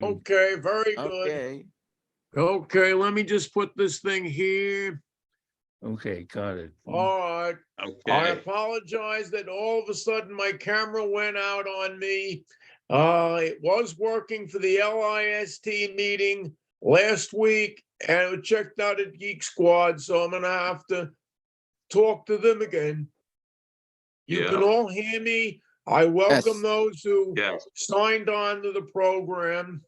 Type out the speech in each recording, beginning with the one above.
Okay, very good. Okay. Okay, let me just put this thing here. Okay, got it. All right. I Okay. apologize that all of a sudden my camera went out on me. It was working for the LIST meeting last week and it checked out at Geek Squad, so I'm gonna have to talk to them again. You Yeah. can all hear me. I welcome Yes. those who Yes. signed on to the program.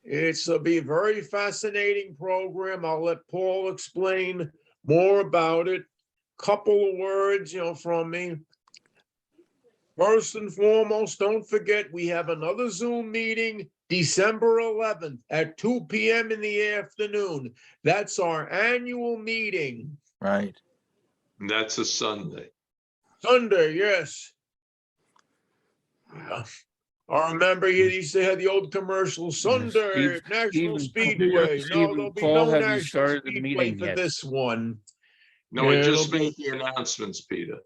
It's be a very fascinating program. I'll let Paul explain more about it. Couple of words, from me. First and foremost, don't forget, we have another Zoom meeting December 11th at 2 p.m. in the afternoon. That's our annual meeting. Right. And that's a Sunday. Sunday, yes. Yeah. I remember you used to have the old commercial, Sunday, National Speedway. No, there'll be Paul, no have you National started the Speedway meeting for yet? this one. No, Yeah, I just it'll be- made the announcements, Peter.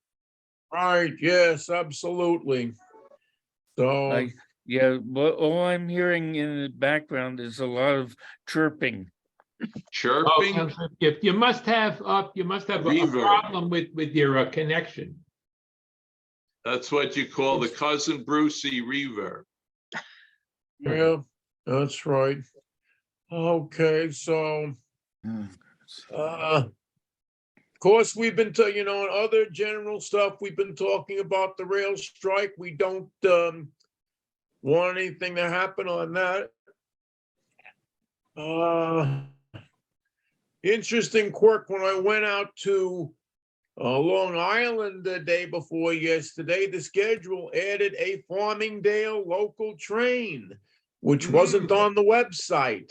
Right, yes, absolutely. So, Like, yeah, well, all I'm hearing in the background is a lot of chirping. Chirping. Councilor Gift, you must have a Reverb. problem with your connection. That's what you call the cousin Brucey reverb. yeah, that's right. Okay, so, of course, we've been other general stuff, we've been talking about the rail strike. We don't want anything to happen on that. Interesting quirk, when I went out to Long Island the day before yesterday, the schedule added a Farmingdale local train, which wasn't on the website.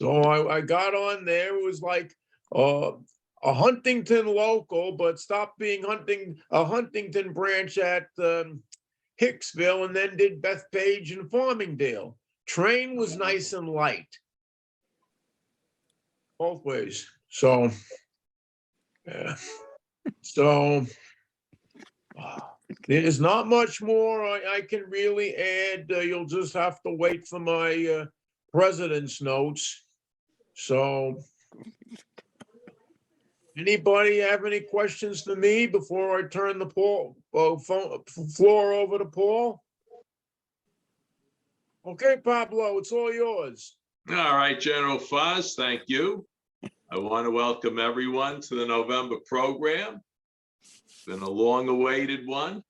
So I got on there. It was like a Huntington local, but stopped being a Huntington branch at Hicksville, and then did Bethpage and Farmingdale. Train was nice and light. Both ways. So, yeah. So, there's not much more I can really add. You'll just have to wait for my president's notes. So, anybody have any questions for me before I turn the floor over to Paul? Okay, Pablo, it's all yours. All right, General Foz, thank you. I want to welcome everyone to the November program. It's been a long-awaited one.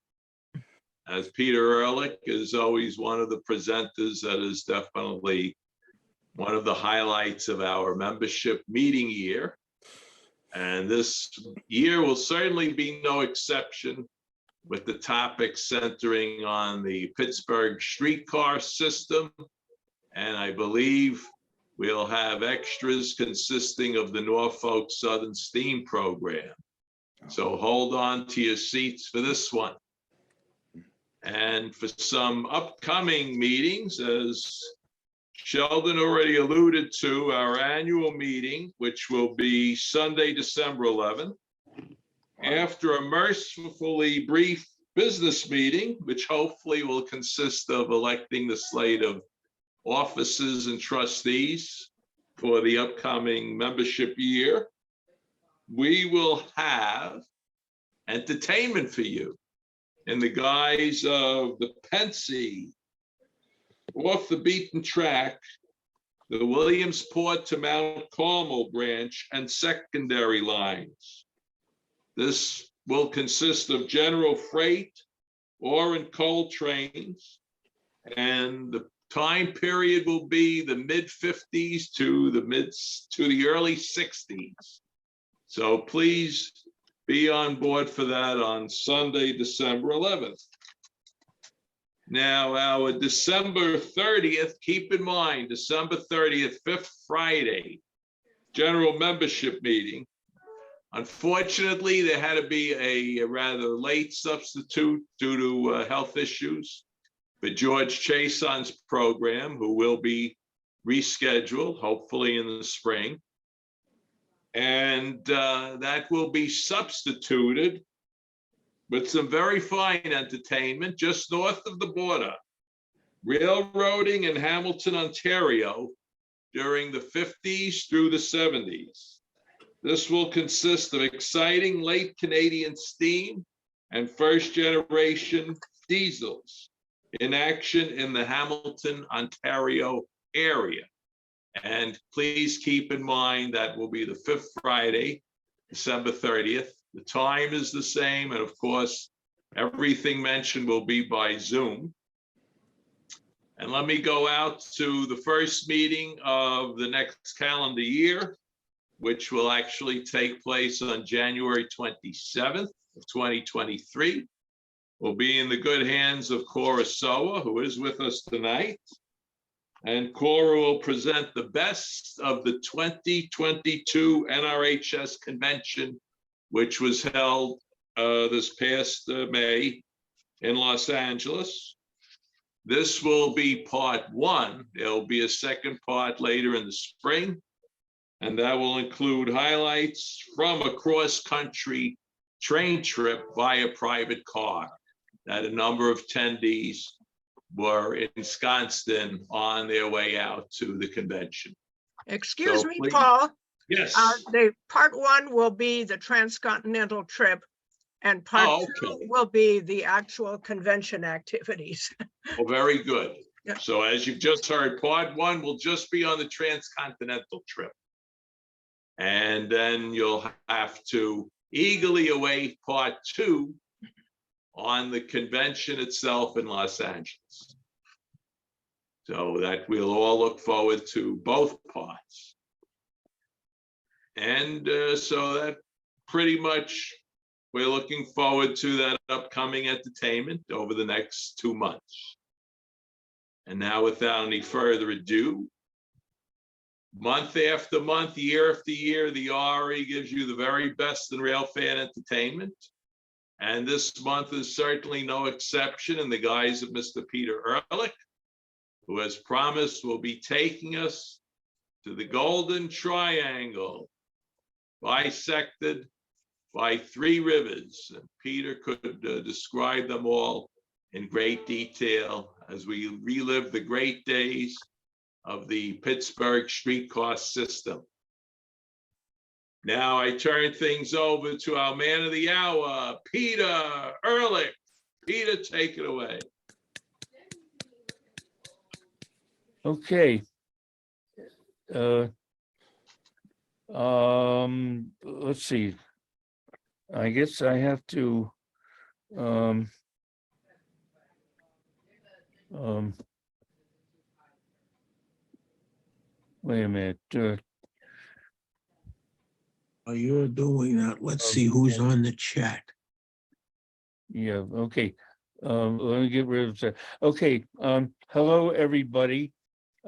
As Peter Ehrlich is always one of the presenters, that is definitely one of the highlights of our membership meeting year. And this year will certainly be no exception, with the topic centering on the Pittsburgh streetcar system. And I believe we'll have extras consisting of the Norfolk Southern Steam Program. So hold on to your seats for this one. And for some upcoming meetings, as Sheldon already alluded to, our annual meeting, which will be Sunday, December 11th, after a mercifully brief business meeting, which hopefully will consist of electing the slate of officers and trustees for the upcoming membership year, we will have entertainment for you in the guise of the Pensy, off the beaten track, the Williamsport to Mount Carmel branch and secondary lines. This will consist of general freight, ore and coal trains, and the time period will be the mid-50s to the early 60s. So please be on board for that on Sunday, December 11th. Now, our December 30th, keep in mind, December 30th, 5th Friday, general membership meeting. Unfortunately, there had to be a rather late substitute due to health issues for George Chason's program, who will be rescheduled, hopefully in the spring. And that will be substituted with some very fine entertainment just north of the border railroading in Hamilton, Ontario during the 50s through the 70s. This will consist of exciting late Canadian steam and first generation diesels in action in the Hamilton, Ontario area. And please keep in mind that will be the 5th Friday, December 30th. The time is the same, and of course, everything mentioned will be by Zoom. And let me go out to the first meeting of the next calendar year, which will actually take place on January 27th of 2023. We'll be in the good hands of Cora Soa, who is with us tonight. And Cora will present the best of the 2022 NRHS convention, which was held this past May in Los Angeles. This will be part 1. There'll be a second part later in the spring, and that will include highlights from a cross-country train trip via private car that a number of attendees were ensconced in on their way out to the convention. Excuse So me, please- Paul, Yes. the part 1 will be the transcontinental trip and part Oh, 2 okay. will be the actual convention activities. Well, very good. Yeah. So as you've just heard, part 1 will just be on the transcontinental trip. And then you'll have to eagerly await part 2 on the convention itself in Los Angeles. So that we'll all look forward to both parts. And so that pretty much, we're looking forward to that upcoming entertainment over the next 2 months. And now, without any further ado, month after month, year after year, the RE gives you the very best in rail fan entertainment. And this month is certainly no exception in the guise of Mr. Peter Ehrlich, who has promised will be taking us to the Golden Triangle, bisected by 3 rivers. And Peter could describe them all in great detail as we relive the great days of the Pittsburgh streetcar system. Now I turn things over to our man of the hour, Peter Ehrlich. Peter, take it away. Okay. Let's see. I guess I have to wait a minute. While you're doing that, let's see who's on the chat. Yeah, okay. Let me get rid of that. Okay, hello, everybody.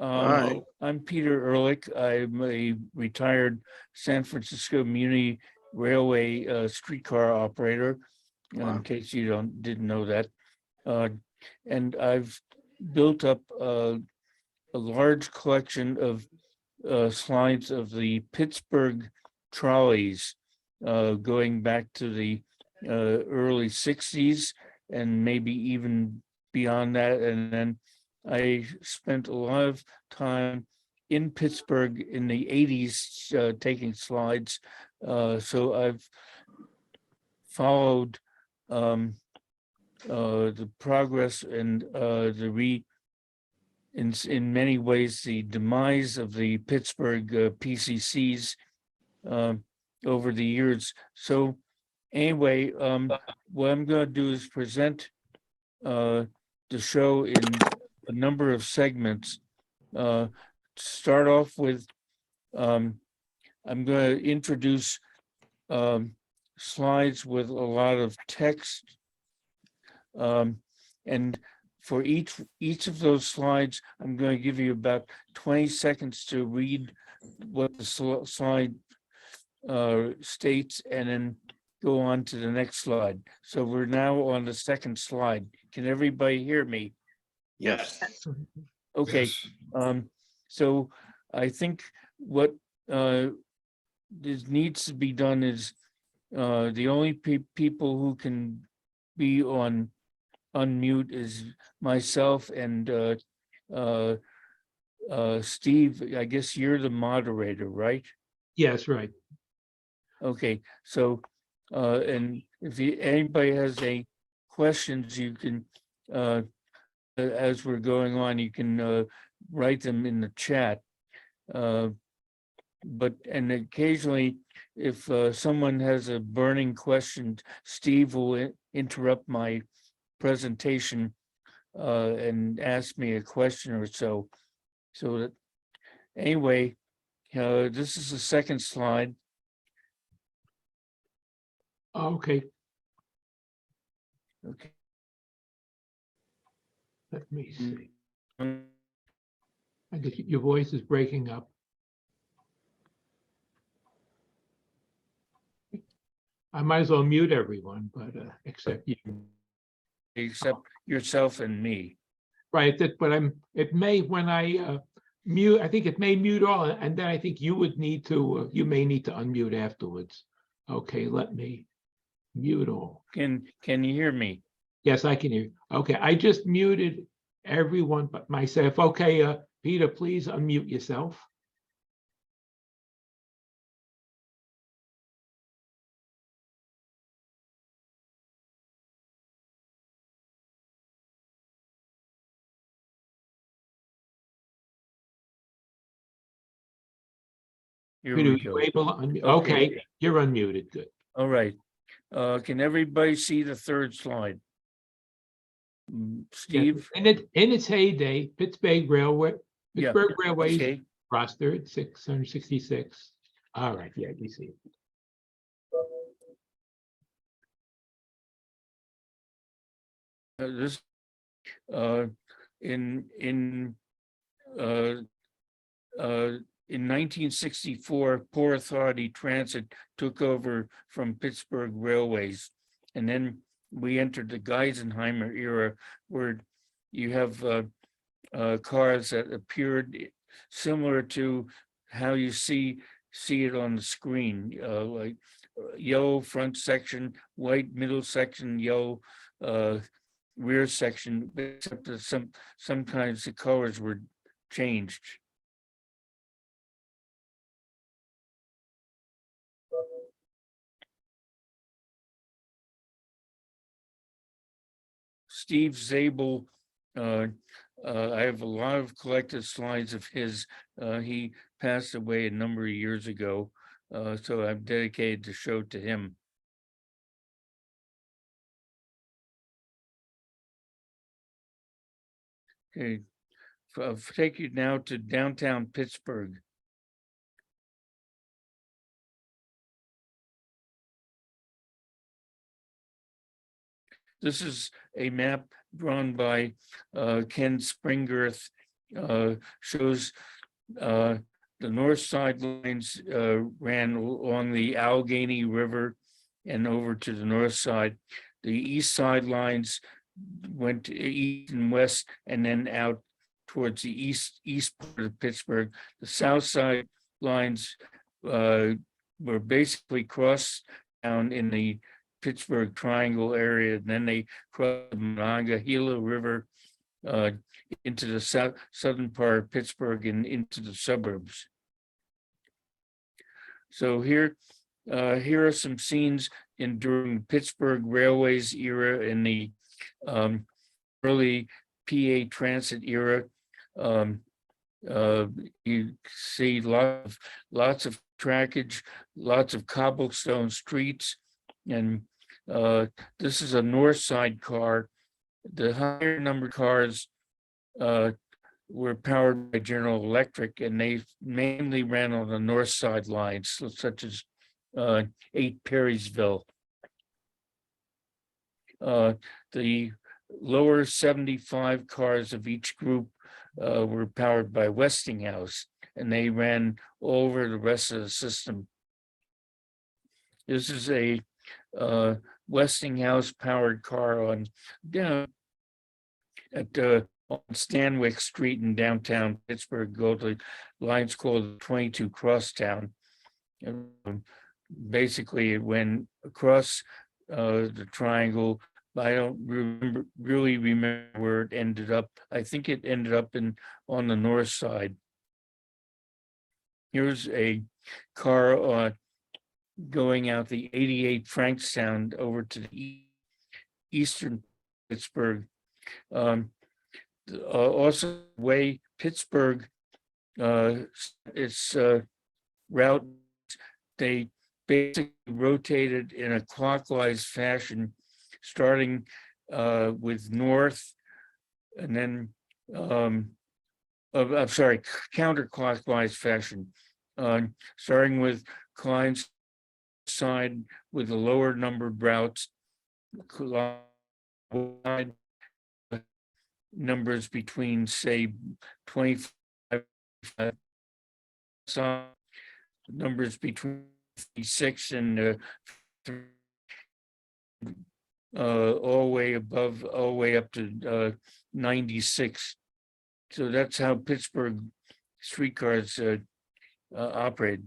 Hi. I'm Peter Ehrlich. I'm a retired San Francisco Muni Railway streetcar operator, Wow. in case you didn't know that. And I've built up a large collection of slides of the Pittsburgh trolleys going back to the early 60s and maybe even beyond that. And then I spent a lot of time in Pittsburgh in the 80s taking slides. So I've followed the progress and in many ways the demise of the Pittsburgh PCCs over the years. So anyway, what I'm going to do is present the show in a number of segments. To start off with, I'm going to introduce slides with a lot of text, and for each of those slides, I'm going to give you about 20 seconds to read what the slide states and then go on to the next slide. So we're now on the second slide. Can everybody hear me? Yes. Okay. So I think what needs to be done is the only people who can be on unmute is myself and Steve. I guess you're the moderator, right? Yes, right. Okay, so and if anybody has any questions, you can as we're going on, you can write them in the chat. But and occasionally, if someone has a burning question, Steve will interrupt my presentation and ask me a question or so. So that anyway, this is the second slide. Okay, Okay. let me Mm. see. I think your voice is breaking up. I might as well mute everyone, but except you. Except yourself and me. Right, but it may, when I mute, I think it may mute all, and then I think you would need to, you may need to unmute afterwards. Okay, let me mute all. Can you hear me? Yes, I can hear you. Okay, I just muted everyone but myself. Okay, Peter, please unmute yourself. Here Peter, we are you go. able to unmute? Okay. Okay, you're unmuted, good. All right. Can everybody see the third slide? Steve? Yes, in its heyday, Yeah. Pittsburgh Railways Okay. rostered 666. All right, yeah, you see it. This in uh, in 1964, Port Authority Transit took over from Pittsburgh Railways, and then we entered the Geisenheimer era, where you have cars that appeared similar to how you see it on the screen, like yellow front section, white middle section, yellow rear section, except that sometimes the colors were changed. Steve Zabel, I have a lot of collected slides of his. He passed away a number of years ago, so I've dedicated the show to him. Okay, I'll take you now to downtown Pittsburgh. This is a map drawn by Ken Springerth, shows the north side lines ran along the Allegheny River and over to the north side. The east side lines went to east and west and then out towards the east part of Pittsburgh. The south side lines were basically crossed down in the Pittsburgh Triangle area, and then they crossed the Monongahela River into the southern part of Pittsburgh and into the suburbs. So here are some scenes during the Pittsburgh Railways era in the early PA Transit era. You see lots of trackage, lots of cobblestone streets, and this is a north side car. The higher numbered cars were powered by General Electric, and they mainly ran on the north side lines, such as 8 Perrysville. The lower 75 cars of each group were powered by Westinghouse, and they ran all over the rest of the system. This is a Westinghouse powered car on Stanwyck Street in downtown Pittsburgh. Go to the line's called 22 Crosstown. Basically, it went across the triangle I don't really remember where it ended up. I think it ended up on the north side. Here's a car going out the 88 Frankstown over to the eastern Pittsburgh. Also, way Pittsburgh, its route, they basically rotated in a clockwise fashion, starting with north, and then I'm sorry, counterclockwise fashion, starting with Klein's side with the lower numbered routes, numbers between, say, 25, numbers between 56 and all the way above, all the way up to 96. So that's how Pittsburgh streetcars operate.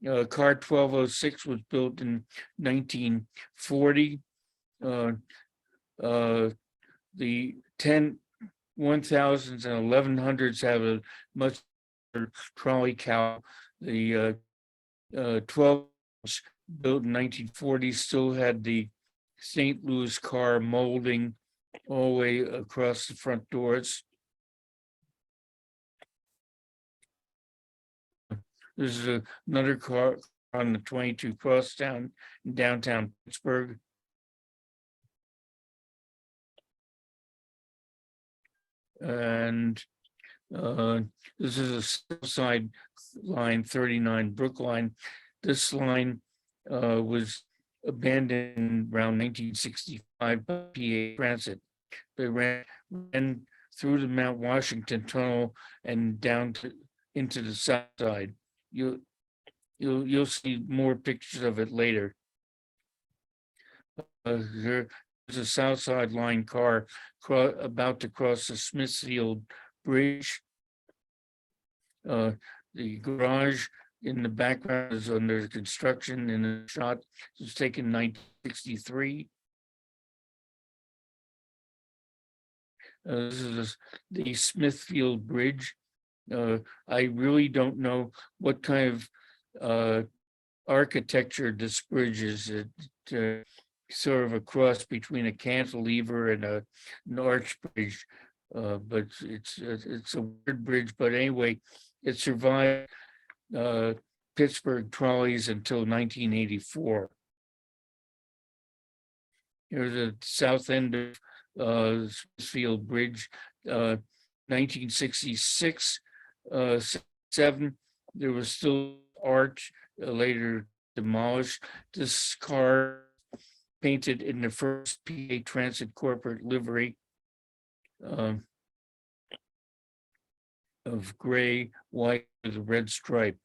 Car 1206 was built in 1940. The 1000s and 1100s have a much better trolley cow. The 12 built in 1940 still had the St. Louis car molding all the way across the front doors. This is another car on the 22 Crosstown in downtown Pittsburgh. And this is a south side line 39 Brookline. This line was abandoned around 1965 by PA Transit. They ran through the Mount Washington Tunnel and down into the south side. You'll see more pictures of it later. There's a South Side Line car about to cross the Smithfield Bridge. The garage in the background is under construction, and the shot was taken in 1963. This is the Smithfield Bridge. I really don't know what kind of architecture this bridge is. Sort of a cross between a cantilever and an arch bridge, but it's a weird bridge. But anyway, it survived Pittsburgh trolleys until 1984. Here's the south end of Smithfield Bridge, 1966, 7. There was still arch, later demolished. This car painted in the first PA Transit corporate livery of gray, white with a red stripe.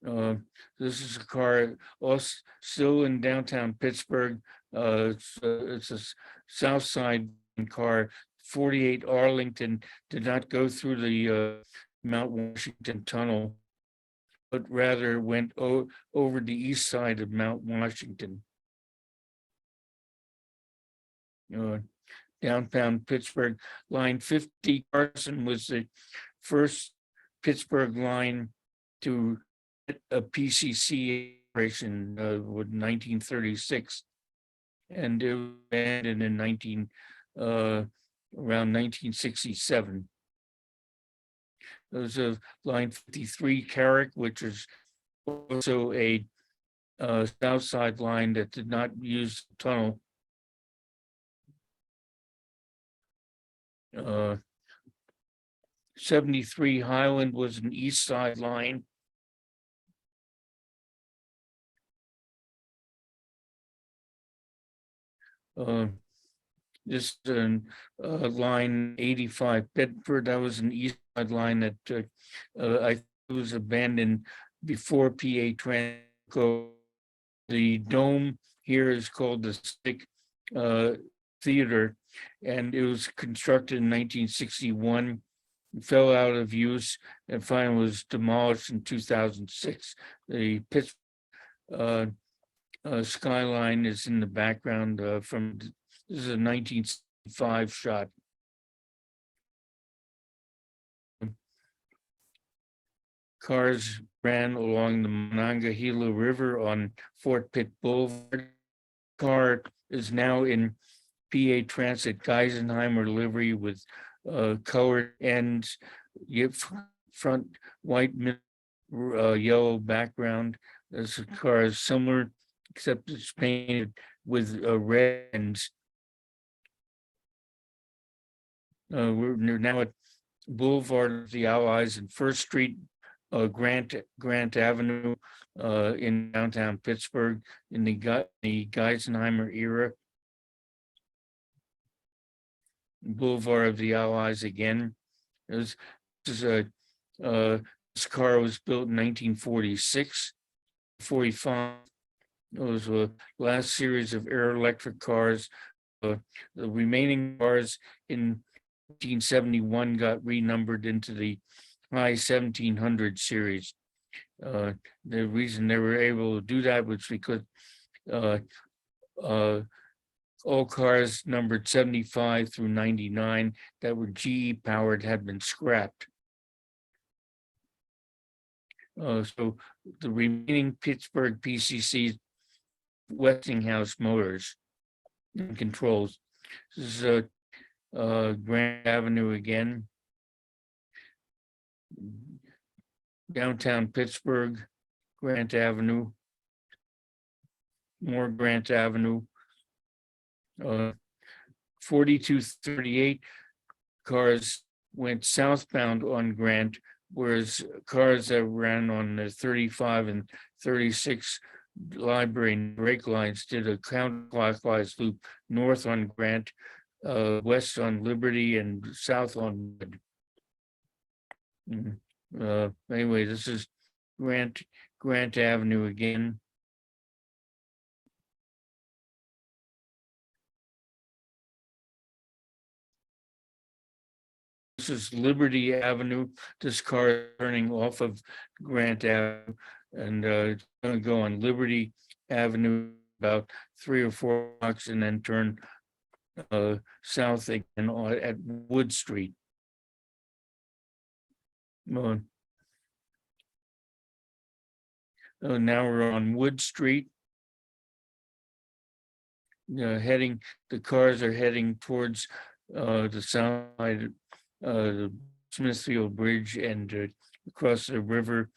This is a car also still in downtown Pittsburgh. It's a south side car. 48 Arlington did not go through the Mount Washington Tunnel, but rather went over the east side of Mount Washington. Downtown Pittsburgh, line 50 Carson was the first Pittsburgh line to a PCC operation with 1936, and it was abandoned in around 1967. There's a line 53 Carrick, which is also a south side line that did not use the tunnel. 73 Highland was an east side line. This is line 85 Bedford. That was an east side line that I think was abandoned before PA Transit. The dome here is called the Civic Theater, and it was constructed in 1961, fell out of use, and finally was demolished in 2006. The Pittsburgh skyline is in the background from, this is a 1965 shot. Cars ran along the Monongahela River on Fort Pitt Boulevard. Car is now in PA Transit Geisenheimer livery with colored ends, front white, yellow background. This car is similar, except it's painted with red ends. We're now at Boulevard of the Allies and First Street, Grant Avenue in downtown Pittsburgh in the Geisenheimer era. Boulevard of the Allies again. This car was built in 1946, 45. It was the last series of Ehrlich cars. The remaining cars in 1971 got renumbered into the high 1700 series. The reason they were able to do that was because all cars numbered 75 through 99 that were GE powered had been scrapped. So the remaining Pittsburgh PCCs, Westinghouse motors and controls. This is Grand Avenue again. Downtown Pittsburgh, Grant Avenue, more Grant Avenue. 4238 cars went southbound on Grant, whereas cars that ran on the 35 and 36 library and brake lines did a counterclockwise loop north on Grant, west on Liberty, and south on Wood. Anyway, this is Grant Avenue again. This is Liberty Avenue. This car is turning off of Grant Avenue and it's going to go on Liberty Avenue about 3 or 4 blocks and then turn south again at Wood Street. Now we're on Wood Street. The cars are heading towards the south side, the Smithfield Bridge, and across the river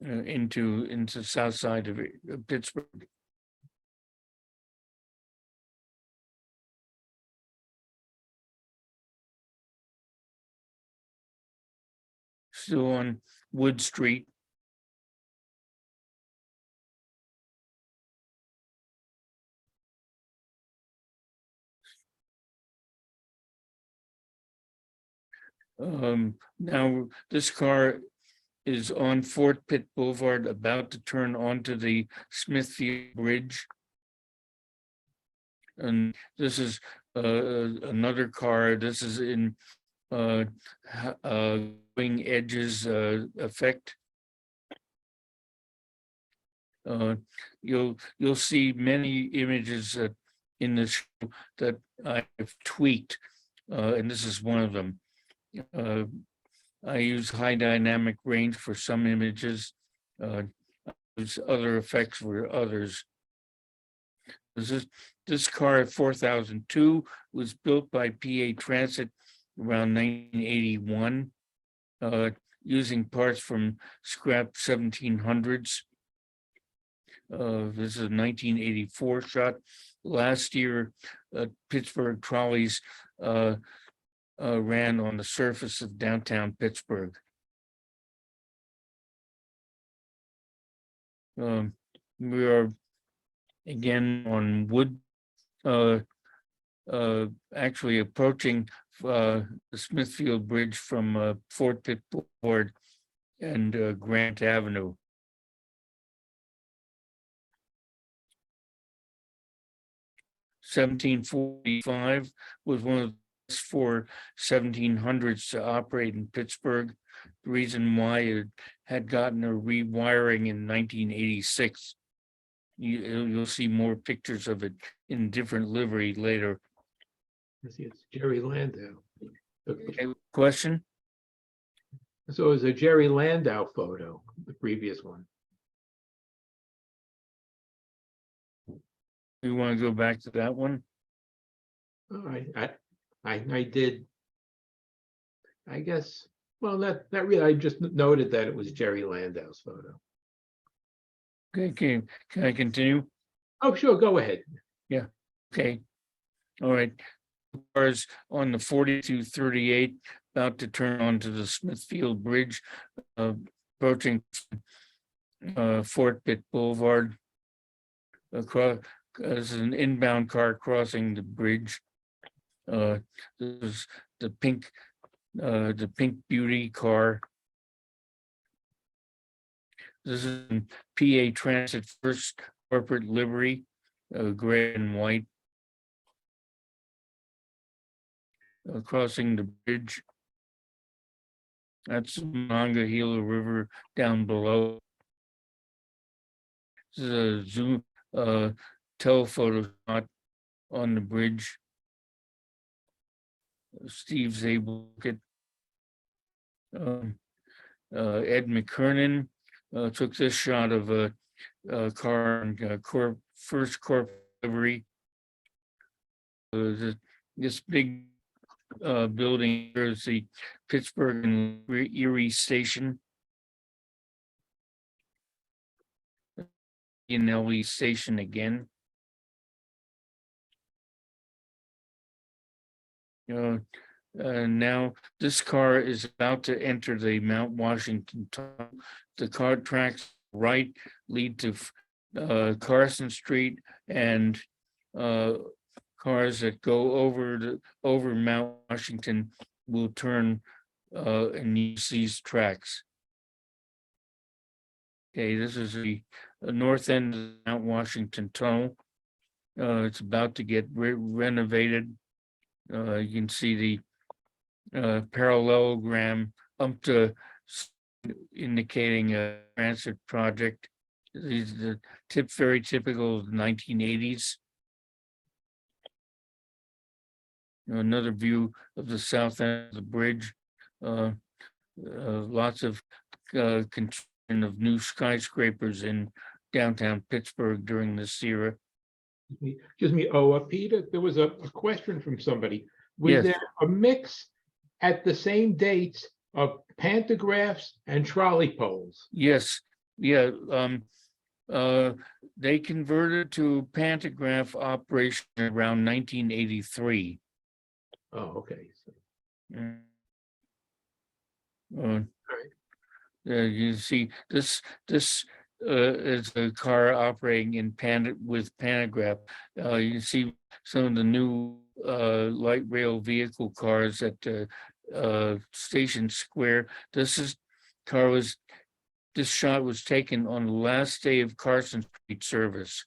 into the south side of Pittsburgh. Still on Wood Street. Now this car is on Fort Pitt Boulevard, about to turn onto the Smithfield Bridge. And this is another car. This is in wing edges effect. You'll see many images in this show that I've tweaked, and this is one of them. I use high dynamic range for some images. There's other effects for others. This car at 4002 was built by PA Transit around 1981, using parts from scrap 1700s. This is a 1984 shot. Last year, Pittsburgh trolleys ran on the surface of downtown Pittsburgh. We are again on Wood, actually approaching the Smithfield Bridge from Fort Pitt Boulevard and Grant Avenue. (1745) was one of the for 1700s to operate in Pittsburgh. The reason why it had gotten a rewiring in 1986. You'll see more pictures of it in different livery later. Let's see, it's Jerry Landau. Okay, question? So it was a Jerry Landau photo, the previous one. You want to go back to that one? All right, I did. I guess, well, that really, I just noted that it was Jerry Landau's photo. Okay, can I continue? Oh, sure, go ahead. Okay. All right. Cars on the 4238 about to turn onto the Smithfield Bridge, approaching Fort Pitt Boulevard. Across, as an inbound car crossing the bridge. This is the pink beauty car. This is in PA Transit first corporate livery, gray and white. Crossing the bridge. That's the Monongahela River down below. This is a zoom telephoto shot on the bridge. Steve Zabel, Ed McKernan took this shot of a car in first corporate livery. This big building here is the Pittsburgh and Erie station. In Ehrlich station again. Now this car is about to enter the Mount Washington tunnel. The car tracks right lead to Carson Street, and cars that go over Mount Washington will turn and use these tracks. Okay, this is the north end of the Mount Washington tunnel. It's about to get renovated. You can see the parallelogram up to indicating a transit project. These are very typical of the 1980s. Another view of the south end of the bridge. Lots of construction of new skyscrapers in downtown Pittsburgh during this era. Excuse me, Peter, there was a question from somebody. Was Yes. there a mix at the same dates of pantographs and trolley poles? Yes, yeah. They converted to pantograph operation around 1983. Oh, okay. You see, this is a car operating in with pantograph. You can see some of the new light rail vehicle cars at Station Square. This shot was taken on the last day of Carson Street service,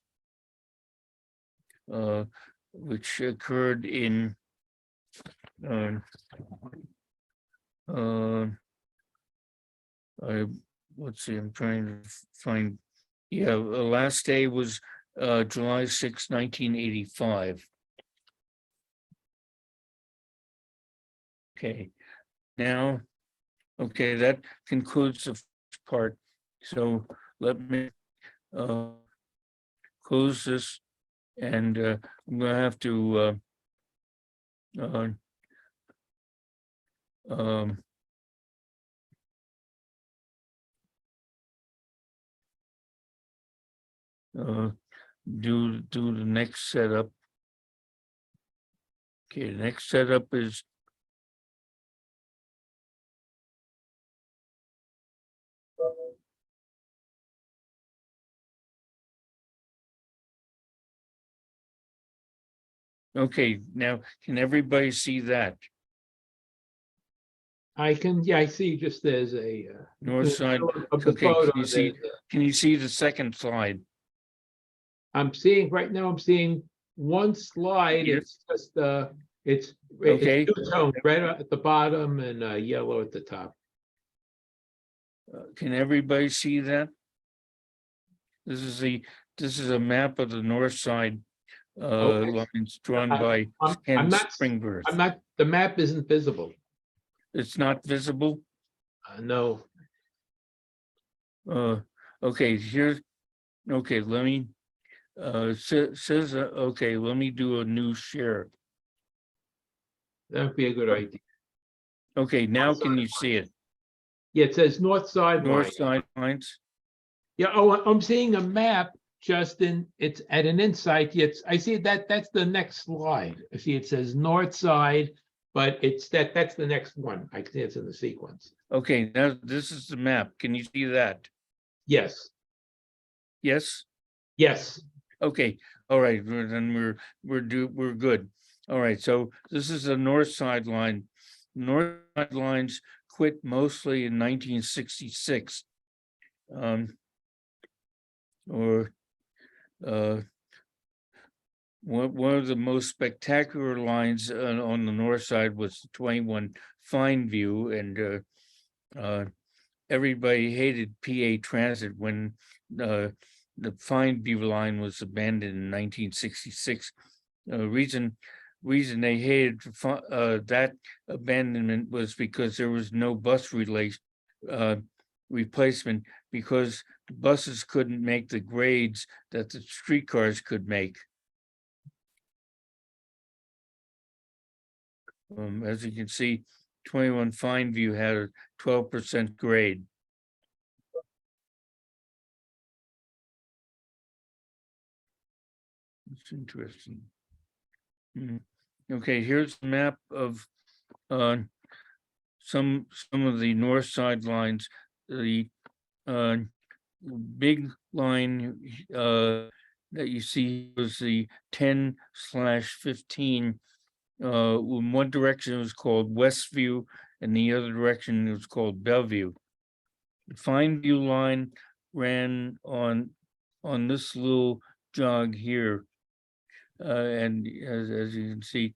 which occurred in let's see, I'm trying to find, yeah, the last day was July 6, 1985. Okay, now, okay, that concludes the first part. So let me close this, and I'm gonna have to do the next setup. Okay, the next setup is okay. Now, can everybody see that? I can, yeah, I see just there's a North side. of the Okay, photo. can you see the second slide? I'm seeing right now, I'm seeing one slide. Yes. It's just it's Okay. two-tone, red at the bottom and yellow at the top. Can everybody see that? This is the this is a map of the north side Okay. lines drawn by I'm Ken not, Springworth. I'm not, the map isn't visible. It's not visible. No, Okay, here's, okay, let me, says, okay, let me do a new share. that would be a good idea. Okay, now can you see it? Yeah, it says north side line. North side lines? Yeah, oh, I'm seeing a map, Justin. It's at an insight. Yes, I see that. That's the next slide. I see it says north side, but it's that's the next one. I see it's in the sequence. Okay, now this is the map. Can you see that? Yes, Yes? yes. Okay, all right, then we're good. All right, so this is the north side line. North side lines quit mostly in 1966. Or one of the most spectacular lines on the north side was 21 Fine View, and everybody hated PA Transit when the Fine View line was abandoned in 1966. Reason they hated that abandonment was because there was no bus replacement, because the buses couldn't make the grades that the streetcars could make. As you can see, 21 Fine View had a 12% grade. It's interesting. Okay, here's a map of some of the north side lines. The big line that you see was the 10/15. In one direction it was called Westview, and the other direction it was called Bellevue. The Fine View line ran on this little jog here, and as you can see,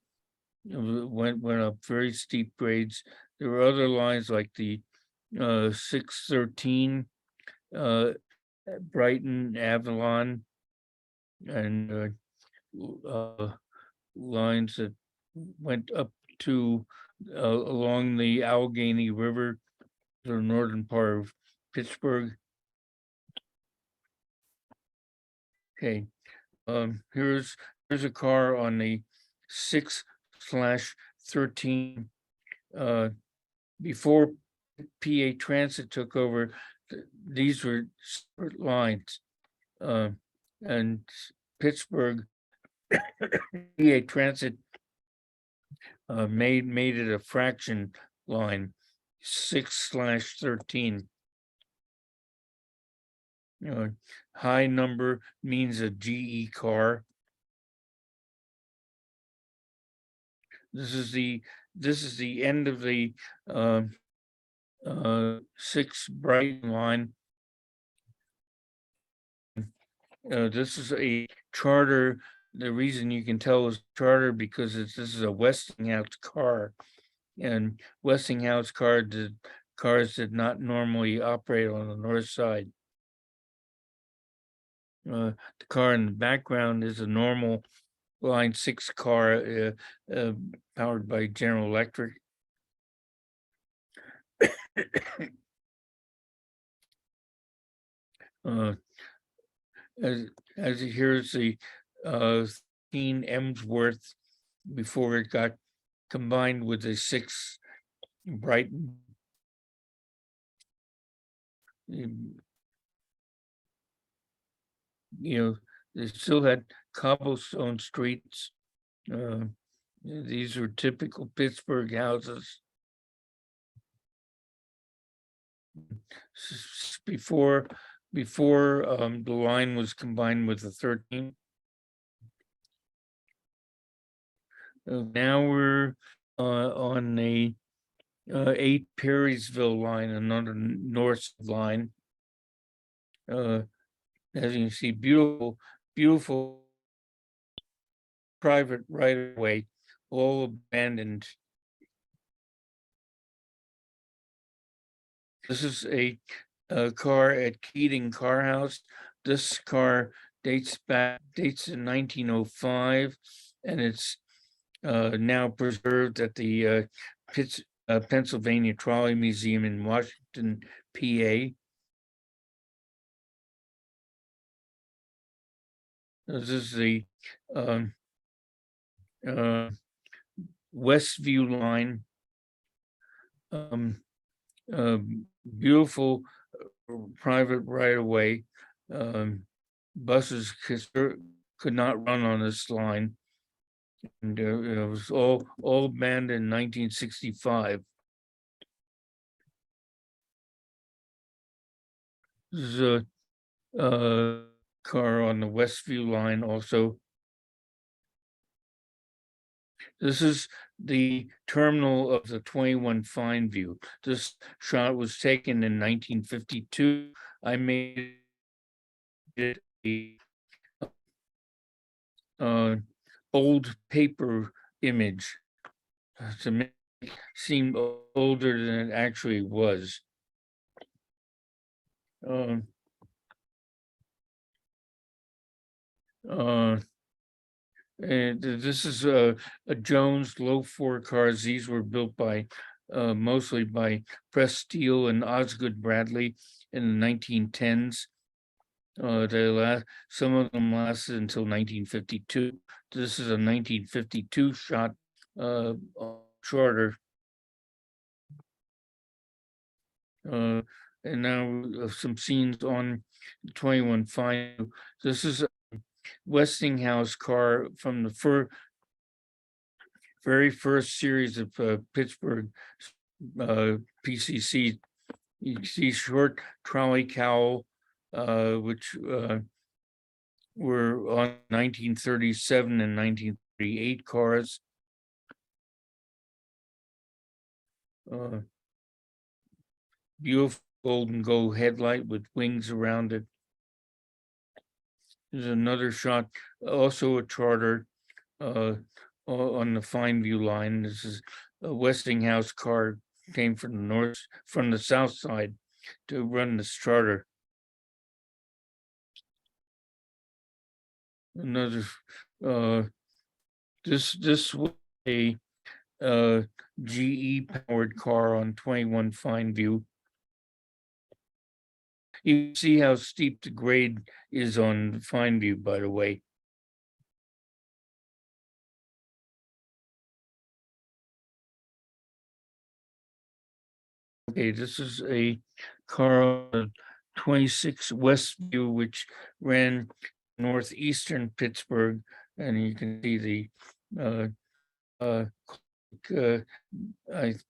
it went up very steep grades. There were other lines like the 613, Brighton, Avalon, and lines that went up to along the Allegheny River, the northern part of Pittsburgh. Okay, here's a car on the 6/13. Before PA Transit took over, these were separate lines, and Pittsburgh PA Transit made it a fraction line, 6/13. High number means a GE car. This is the end of the 6 Brighton line. This is a charter. The reason you can tell is charter because this is a Westinghouse car, and Westinghouse cars did not normally operate on the north side. The car in the background is a normal Line 6 car powered by General Electric. As here's the Emsworth before it got combined with the 6 Brighton. They still had cobblestone streets. These were typical Pittsburgh houses. Before the line was combined with the 13. Now we're on the 8 Perrysville line, another north line. As you can see, beautiful private right of way, all abandoned. This is a car at Keating Car House. This car dates in 1905, and it's now preserved at the Pennsylvania Trolley Museum in Washington, PA. This is the Westview line. Beautiful private right of way. Buses could not run on this line. And it was all abandoned in 1965. This is a car on the Westview line also. This is the terminal of the 21 Fineview. This shot was taken in 1952. I made it a old paper image to make it seem older than it actually was. And this is a Jones low floor cars. These were built by mostly by Press Steel and Osgood Bradley in the 1910s. Some of them lasted until 1952. This is a 1952 shot charter. And now some scenes on 21 Fine. This is a Westinghouse car from the very first series of Pittsburgh PCC. You see short trolley cowl, which were on 1937 and 1938 cars. Beautiful golden gold headlight with wings around it. There's another shot, also a charter on the Fineview line. This is a Westinghouse car, came from the south side to run this charter. Another this was a GE powered car on 21 Fineview. You see how steep the grade is on Fineview, by the way. Okay, this is a car on 26 Westview, which ran northeastern Pittsburgh, and you can see the I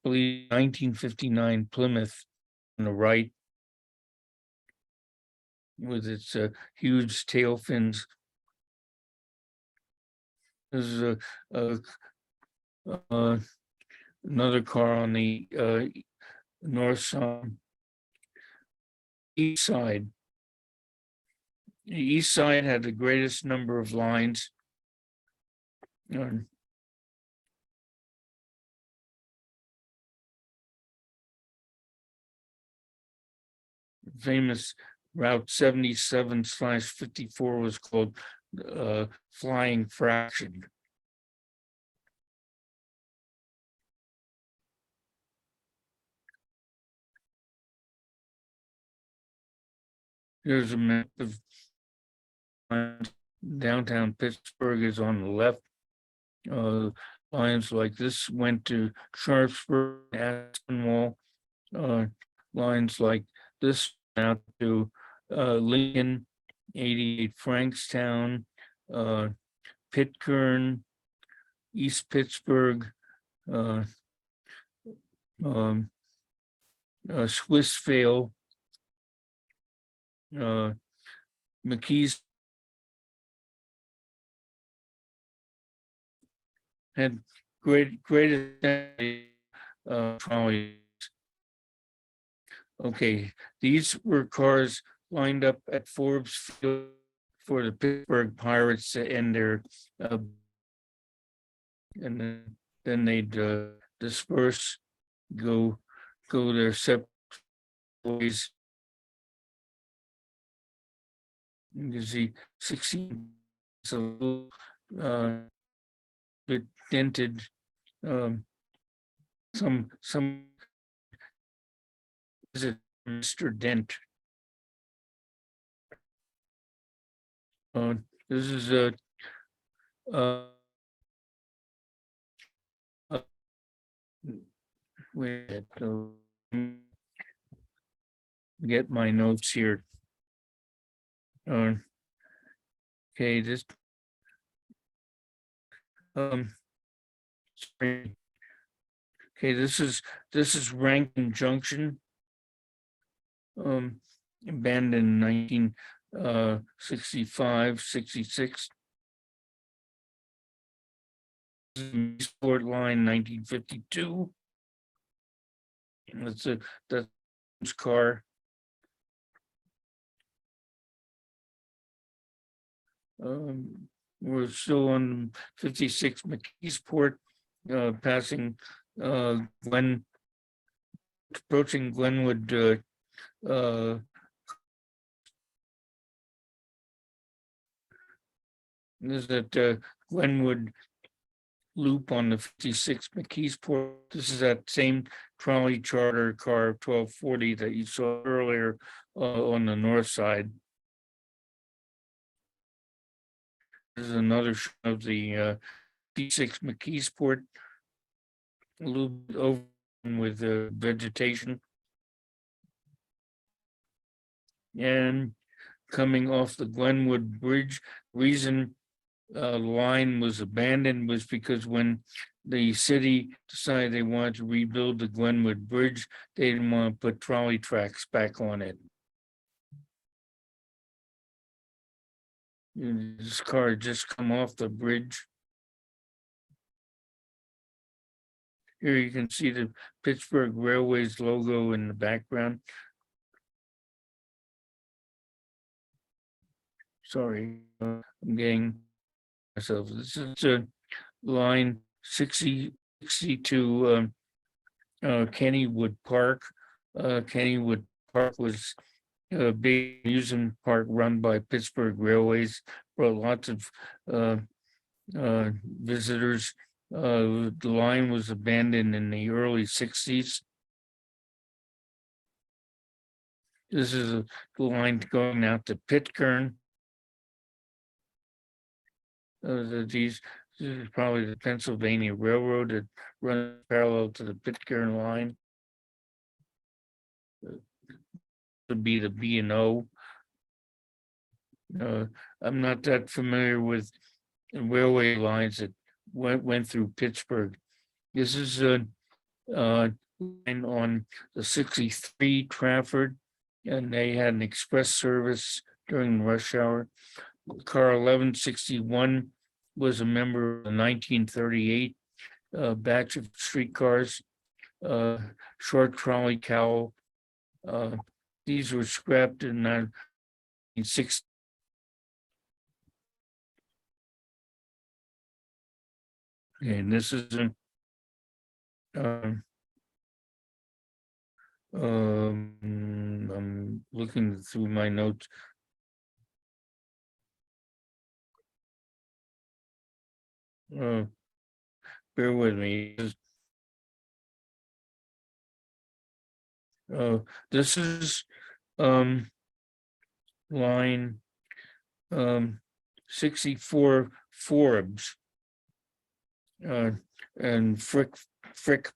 believe 1959 Plymouth on the right, with its huge tail fins. This is another car on the north east side. The east side had the greatest number of lines. Famous Route 77/54 was called Flying Fraction. Here's a map of downtown Pittsburgh is on the left. Lines like this went to Sharpsburg, Aspinwall. Lines like this out to Lincoln, 88 Frankstown, Pitcairn, East Pittsburgh, Swissvale, McKees had great trolleys. Okay, these were cars lined up at Forbes Field for the Pittsburgh Pirates to end their and then they'd disperse, go their separate ways. You can see 16, it's a little bit dented. Some is it Mr. Dent? This is a wait, get my notes here. Okay, this sorry. Okay, this is Rankin Junction. Abandoned in 1965, 66. Sport line 1952. That's car. We're still on 56 McKeesport, passing Glen, approaching Glenwood. There's that Glenwood loop on the 56 McKeesport. This is that same trolley charter car 1240 that you saw earlier on the north side. This is another shot of the P6 McKeesport loop over with vegetation. And coming off the Glenwood Bridge, reason line was abandoned was because when the city decided they wanted to rebuild the Glenwood Bridge, they didn't want to put trolley tracks back on it. This car had just come off the bridge. Here you can see the Pittsburgh Railways logo in the background. Sorry, I'm getting myself. This is line 62 Kennywood Park. Kennywood Park was a big amusement park run by Pittsburgh Railways, brought lots of visitors. The line was abandoned in the early 60s. This is the line going out to Pittsburgh. This is probably the Pennsylvania Railroad that runs parallel to the Pittsburgh line. Would be the B&O. I'm not that familiar with railway lines that went through Pittsburgh. This is a line on the 63 Trafford, and they had an express service during rush hour. Car 1161 was a member of the 1938 batch of streetcars, short trolley cowl. These were scrapped in 1960. And this is I'm looking through my notes. Bear with me. This is line 64 Forbes and Frick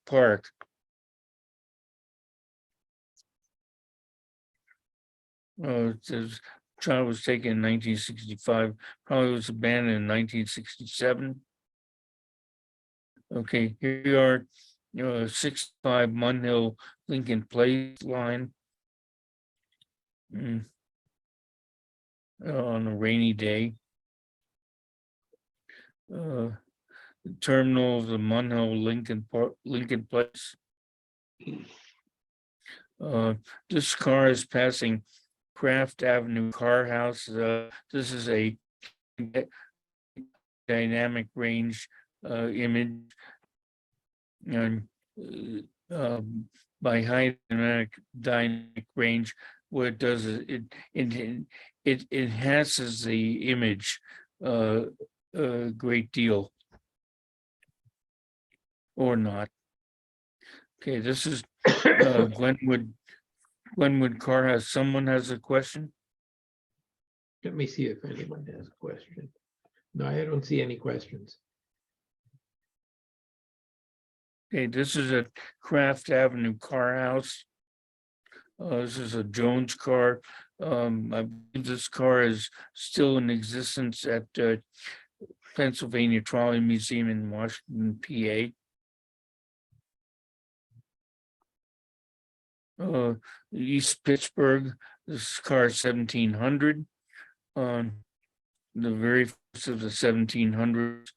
Park. It says child was taken in 1965, probably was abandoned in 1967. Okay, here we are, 65 Munhill Lincoln Place line. On a rainy day. The terminal of the Munhill Lincoln Place. This car is passing Craft Avenue Car House. This is a dynamic range image, and by high dynamic range, what it does is it enhances the image a great deal. Or not. Okay, this is Glenwood Car House. Someone has a question? Let me see if anyone has a question. No, I don't see any questions. Okay, this is a Craft Avenue Car House. This is a Jones car. I believe this car is still in existence at Pennsylvania Trolley Museum in Washington, PA. East Pittsburgh, this car 1700. The very first of the 1700s.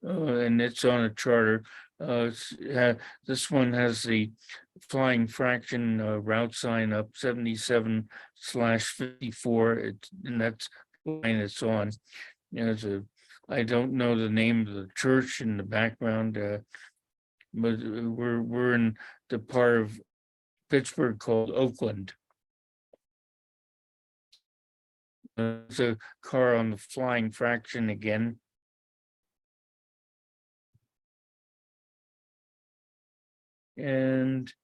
And it's on a charter. This one has the flying fraction route sign up 77/54, and that's the line it's on. I don't know the name of the church in the background, but we're in the part of Pittsburgh called Oakland. It's a car on the flying fraction again. And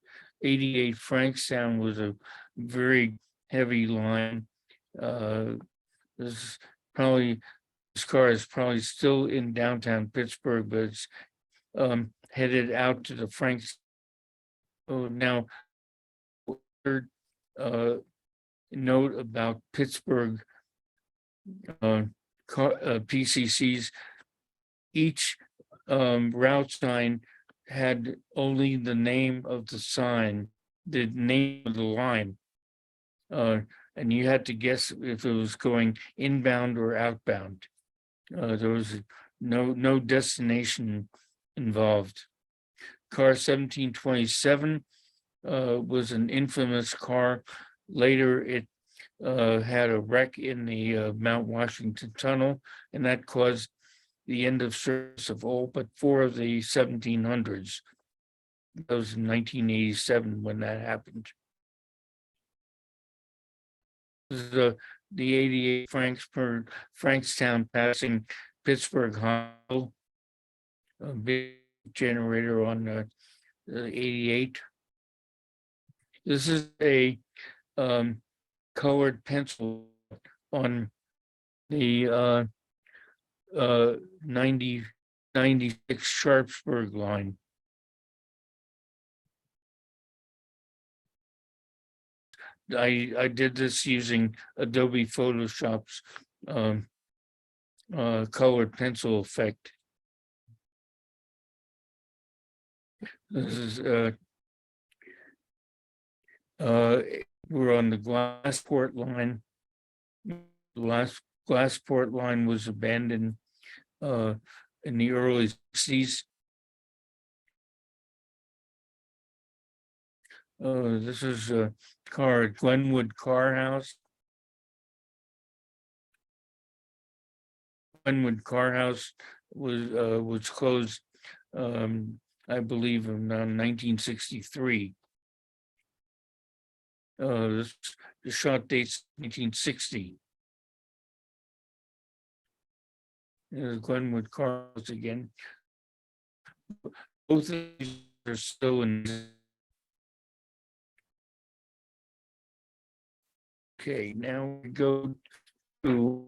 88 Frankstown was a very heavy line. This car is probably still in downtown Pittsburgh, but it's headed out to the Franks. Oh, now, note about Pittsburgh PCCs. Each route sign had only the name of the sign, the name of the line. And you had to guess if it was going inbound or outbound. There was no destination involved. Car 1727 was an infamous car. Later, it had a wreck in the Mount Washington Tunnel, and that caused the end of service of all but 4 of the 1700s. That was in 1987 when that happened. This is the 88 Frankstown passing Pittsburgh Hospital, a big generator on the 88. This is a colored pencil on the 96 Sharpsburg line. I did this using Adobe Photoshop's colored pencil effect. This is we're on the Glassport line. The Glassport line was abandoned in the early 60s. This is a car at Glenwood Car House. Glenwood Car House was closed, I believe, in 1963. The shot dates 1960. Glenwood Car House again. Both of these are still in. Okay, now we go to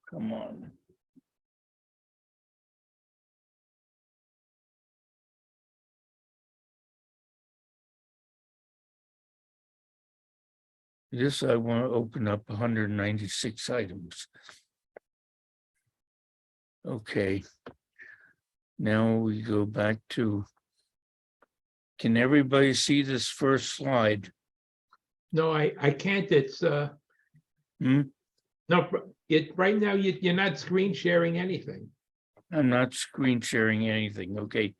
come on. This I want to open up 196 items. Okay. Now we go back to Can everybody see this first slide? No, I can't. It's, Hmm? no, right now, you're not screen sharing anything. I'm not screen sharing anything. Okay,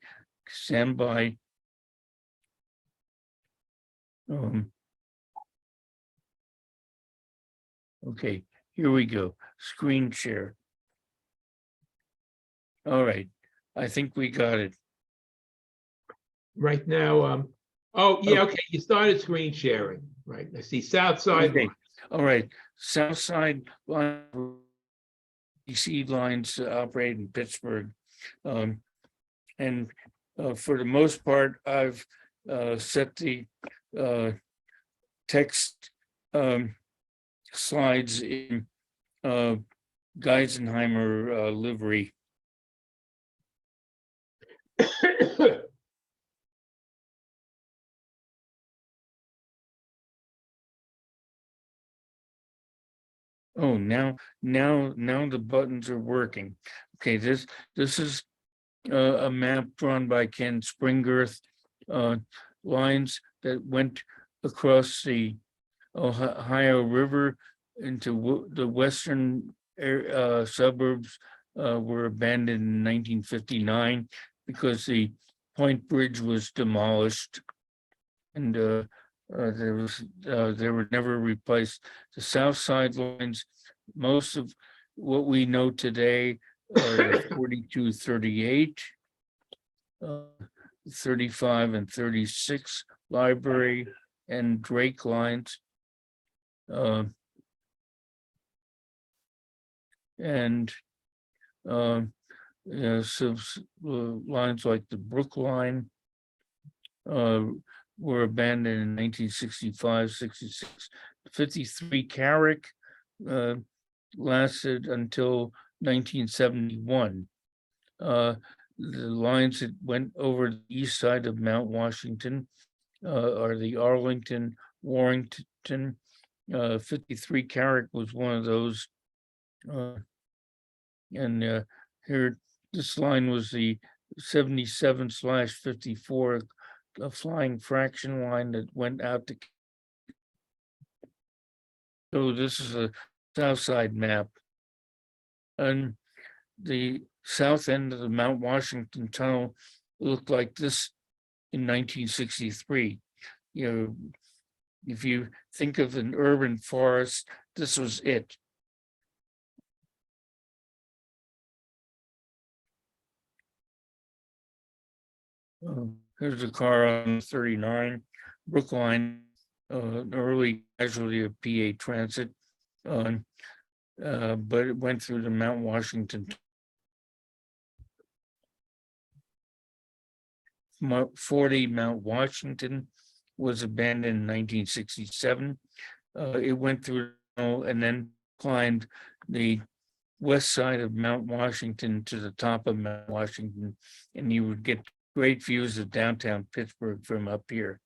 stand by. Okay, here we go. Screen share. All right, I think we got it. Right now, oh, yeah, okay, you started screen sharing, right? I see south side. Okay, all right. South side line, DC lines operate in Pittsburgh. And for the most part, I've set the text slides in Geisenheimer livery. Oh, now the buttons are working. Okay, this is a map drawn by Ken Springerth, lines that went across the Ohio River into the western suburbs, were abandoned in 1959 because the Point Bridge was demolished, and they were never replaced. The south side lines, most of what we know today are 42, 38, 35 and 36 library and Drake lines. And so lines like the Brook line were abandoned in 1965, 66. 53 Carrick lasted until 1971. The lines that went over the east side of Mount Washington are the Arlington, Warrington. 53 Carrick was one of those. And here, this line was the 77/54, a flying fraction line that went out to. So this is a south side map. And the south end of the Mount Washington Tunnel looked like this in 1963. You know, if you think of an urban forest, this was it. Here's a car on 39, Brookline, an early casualty of PA Transit, but it went through the Mount Washington. 40 Mount Washington was abandoned in 1967. It went through and then climbed the west side of Mount Washington to the top of Mount Washington, and you would get great views of downtown Pittsburgh from up here.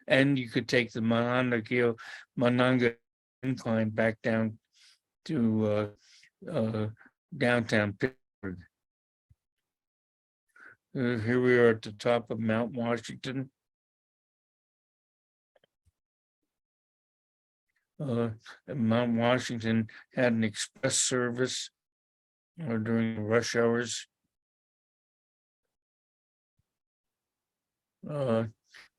And you could take the Monongahela incline back down to downtown Pittsburgh. Here we are at the top of Mount Washington. Mount Washington had an express service during rush hours.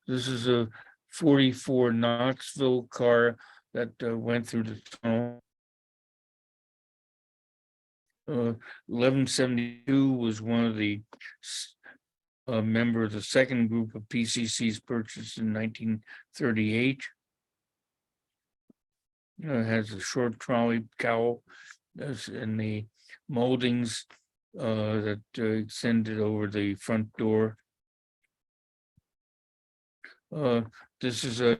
This is a 44 Knoxville car that went through the tunnel. 1172 was one of the member of the second group of PCCs purchased in 1938. It has a short trolley cowl and the moldings that extended over the front door. This is a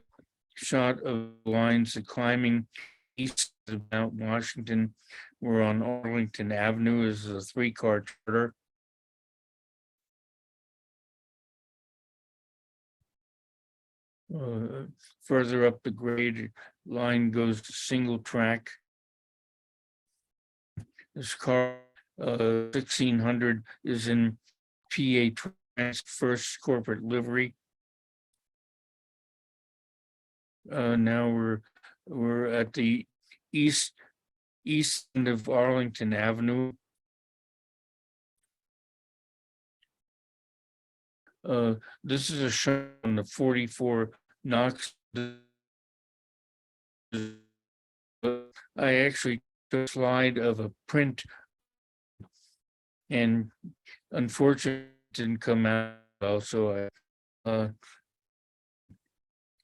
shot of lines that climbing east of Mount Washington. We're on Arlington Avenue. This is a 3-car charter. Further up the grade, line goes to single track. This car, 1600, is in PA Trans first corporate livery. Now we're at the east end of Arlington Avenue. This is a shot on the 44 Knox. I actually took a slide of a print, and unfortunately it didn't come out well, so I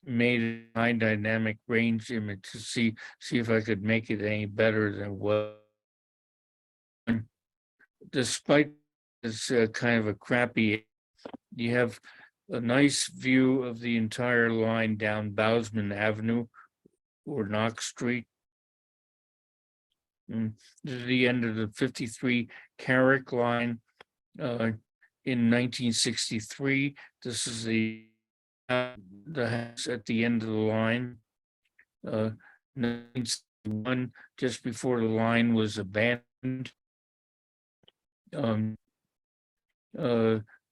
made a high dynamic range image to see if I could make it any better than what. Despite this kind of a crappy, you have a nice view of the entire line down Bousman Avenue or Knox Street. This is the end of the 53 Carrick line in 1963. This is the house at the end of the line. 1961, just before the line was abandoned.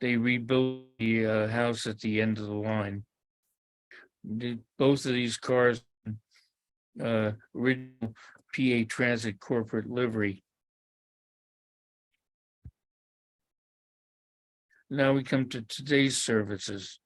They rebuilt the house at the end of the line. Both of these cars, original PA Transit corporate livery. Now we come to today's services.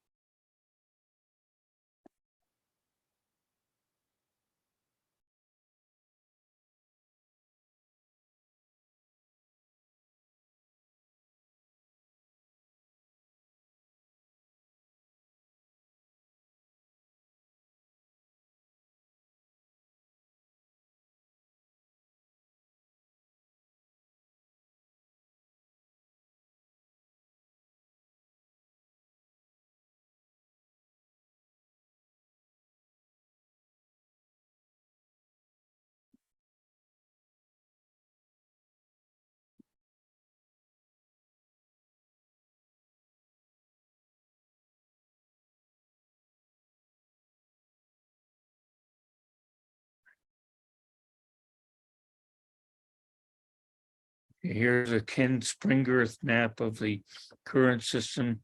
Here's a Ken Springerth map of the current system.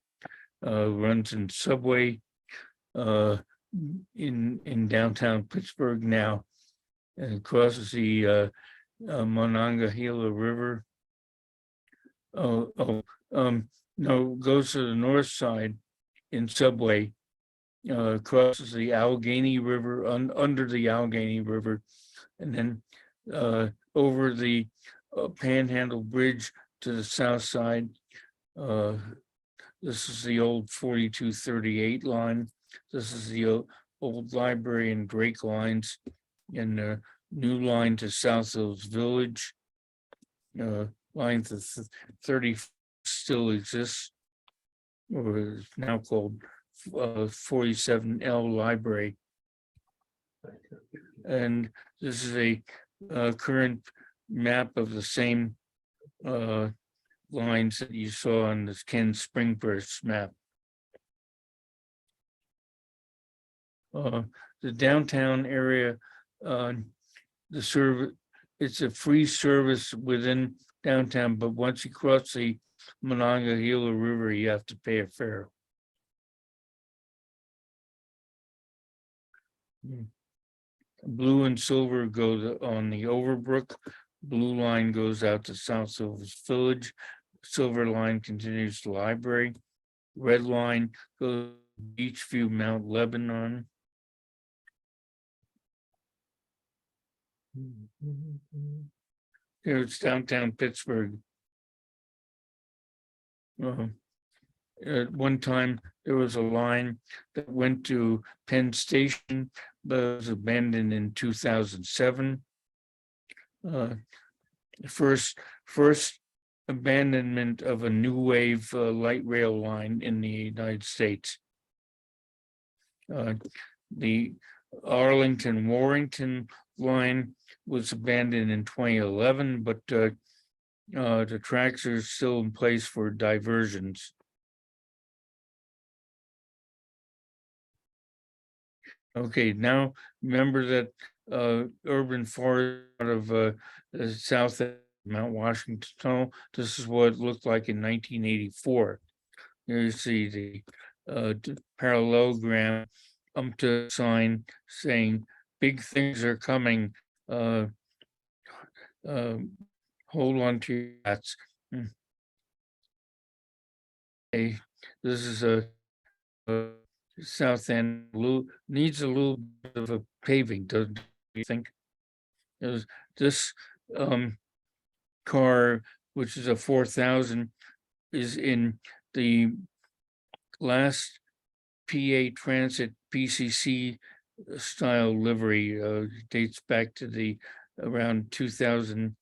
Runs in subway in downtown Pittsburgh now, and crosses the Monongahela River. No, goes to the north side in subway, crosses the Allegheny River, under the Allegheny River, and then over the Panhandle Bridge to the south side. This is the old 4238 line. This is the old library and Drake lines, and the new line to South Hills Village. Line to 30 still exists, or is now called 47L Library. And this is a current map of the same lines that you saw on this Ken Springerth map. The downtown area, it's a free service within downtown, but once you cross the Monongahela River, you have to pay a fare. Blue and silver go on the Overbrook. Blue line goes out to South Hills Village. Silver line continues to library. Red line goes to Beachview, Mount Lebanon. Here it's downtown Pittsburgh. At one time, there was a line that went to Penn Station, but it was abandoned in 2007. First abandonment of a new wave light rail line in the United States. The Arlington-Warrington line was abandoned in 2011, but the tracks are still in place for diversions. Okay, now remember that urban forest out of the south of Mount Washington Tunnel. This is what it looked like in 1984. Here you see the parallelogram to sign saying big things are coming. Hold on to your hats. Okay, this is a south end, needs a little bit of a paving, doesn't you think? This car, which is a 4,000, is in the last PA Transit PCC style livery, dates back to the around 2000,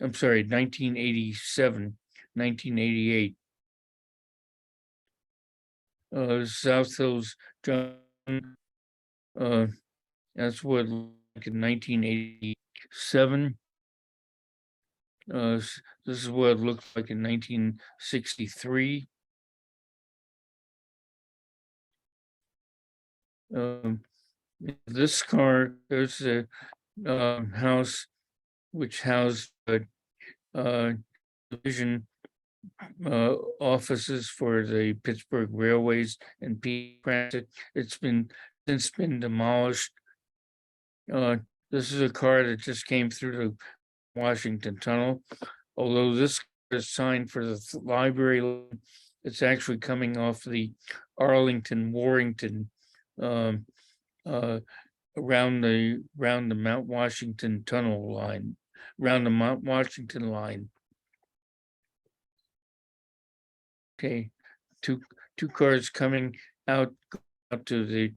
I'm sorry, 1987, 1988. South Hills Junction, that's what it looked like in 1987. This is what it looked like in 1963. This car, there's a house which housed division offices for the Pittsburgh Railways and P Transit. It's been since been demolished. This is a car that just came through the Washington Tunnel. Although this is signed for the library, it's actually coming off the Arlington Warrington around the Mount Washington Tunnel line, around the Mount Washington line. Okay, two cars coming out to the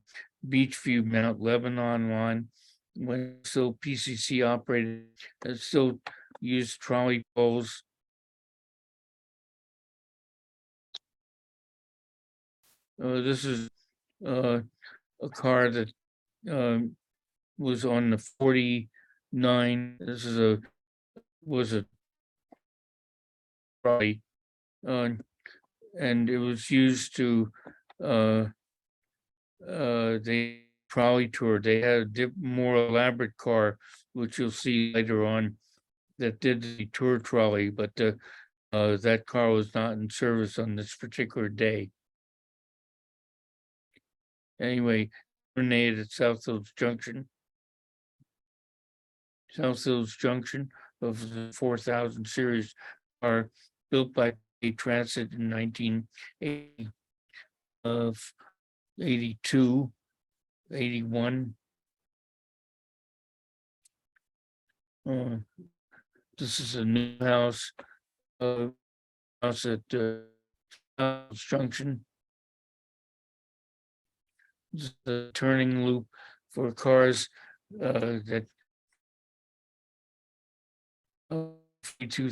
Beachview Mount Lebanon line. When still PCC operated, it still used trolley poles. This is a car that was on the 49. This is was a trolley, and it was used to they trolley tour. They had a more elaborate car, which you'll see later on, that did the tour trolley, but that car was not in service on this particular day. Anyway, terminated at South Hills Junction. South Hills Junction of the 4,000 series are built by a Transit in 1982, 81. This is a new house at South Hills Junction. This is the turning loop for cars that 22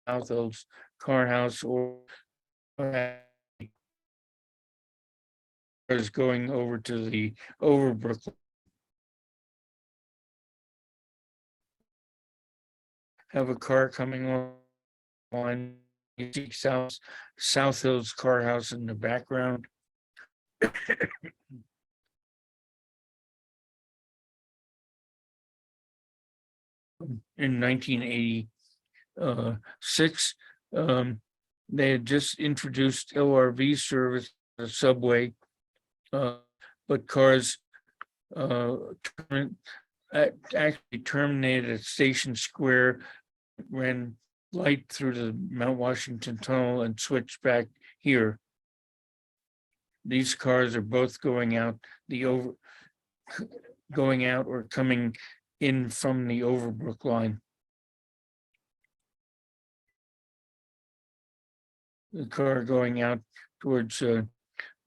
South Hills Car House or is going over to the Overbrook. Have a car coming on South Hills Car House in the background. In 1986, they had just introduced LRV service on the subway, but cars actually terminated at Station Square, ran light through the Mount Washington Tunnel and switched back here. These cars are both going out or coming in from the Overbrook line. The car going out towards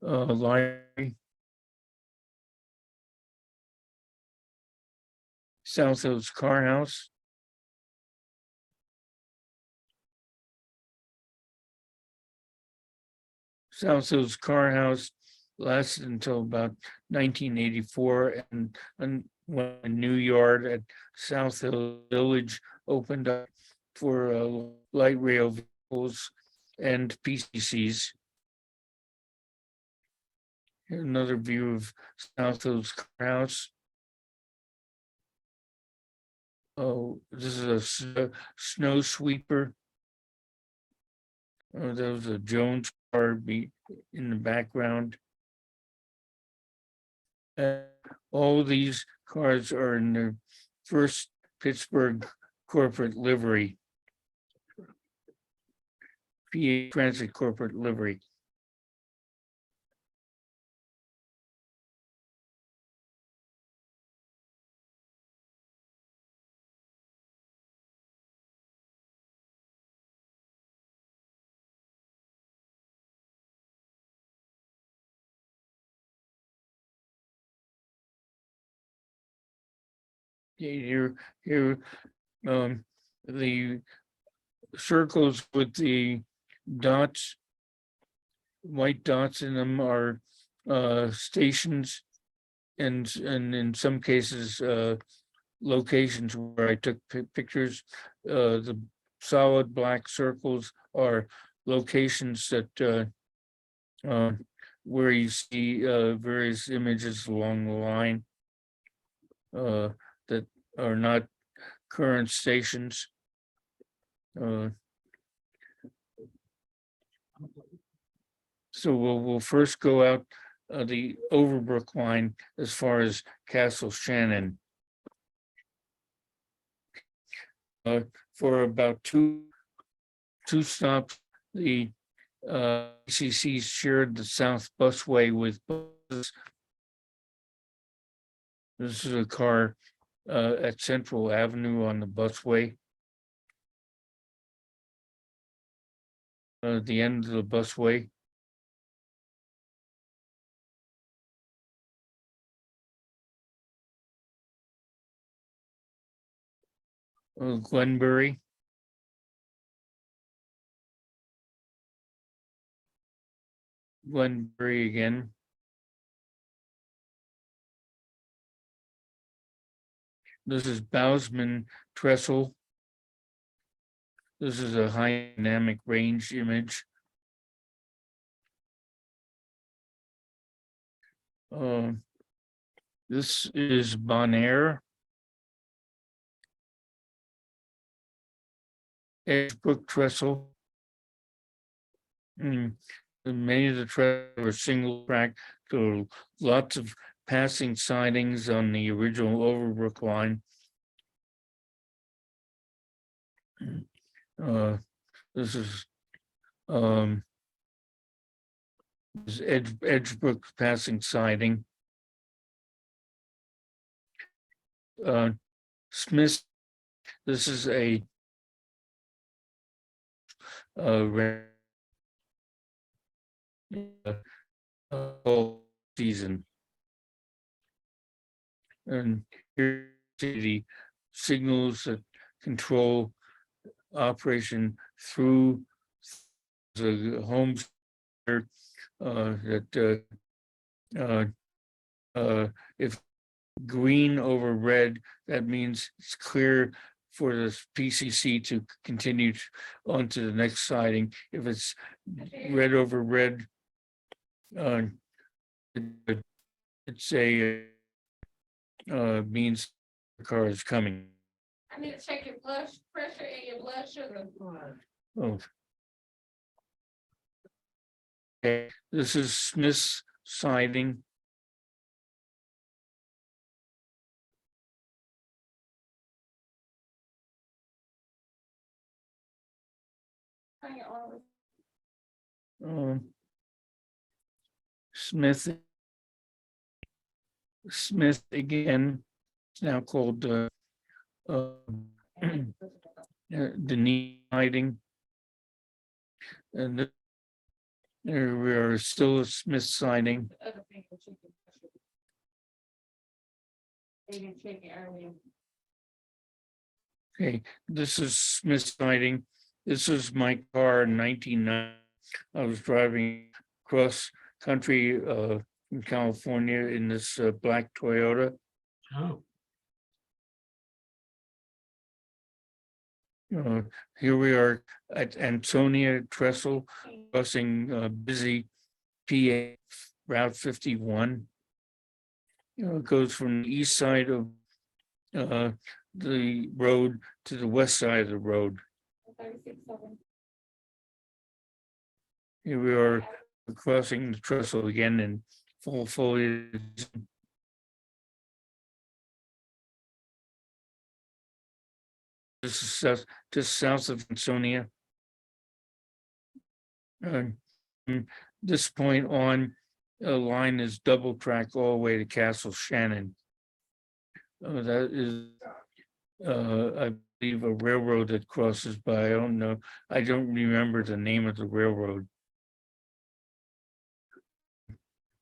library. South Hills Car House. South Hills Car House lasted until about 1984, and when a new yard at South Hill Village opened up for light rail vehicles and PCCs. Here's another view of South Hills Car House. Oh, this is a snow sweeper. Oh, there was a Jones car in the background. All these cars are in their first Pittsburgh corporate livery. PA Transit corporate livery. Here, the circles with the dots, white dots in them are stations, and in some cases locations where I took pictures. The solid black circles are locations that where you see various images along the line that are not current stations. So we'll first go out the Overbrook line as far as Castle Shannon. For about two stops, the CC shared the South Busway with buses. This is a car at Central Avenue on the busway. The end of the busway. Glenbury. Glenbury again. This is Bousman Trestle. This is a high dynamic range image. This is Bonaire. Edgebrook Trestle. Many of the trestles are single track, so lots of passing sidings on the original Overbrook line. This is Edgebrook passing siding. Smith, this is a season. And here the signals that control operation through the homes that if green over red, that means it's clear for the PCC to continue onto the next siding. If it's red over red, it's a means the car is coming. I need to check your blood pressure and your blood sugar. Oh. Okay, this is Smith's siding. Smith again, it's now called Denise siding. And there we are, still a Smith siding. Okay, this is Smith siding. This is my car in 1990. I was driving cross country in California in this black Toyota. Oh, Here we are at Antonia Trestle, crossing busy PA Route 51. It goes from the east side of the road to the west side of the road. Here we are crossing the trestle again in full foliage. This is just south of Ansonia. And from this point on, a line is double track all the way to Castle Shannon. That is, I believe, a railroad that crosses by. I don't know. I don't remember the name of the railroad.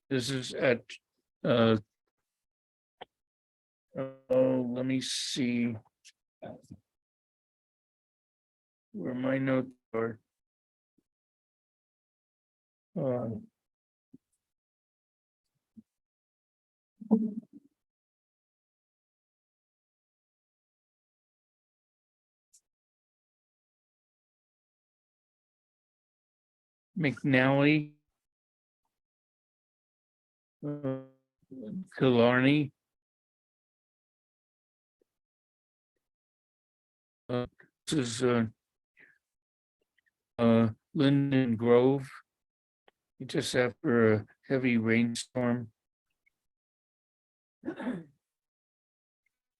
This is at. Let me see where my notes are. McNally, Killarney, this is Linden Grove, just after a heavy rainstorm.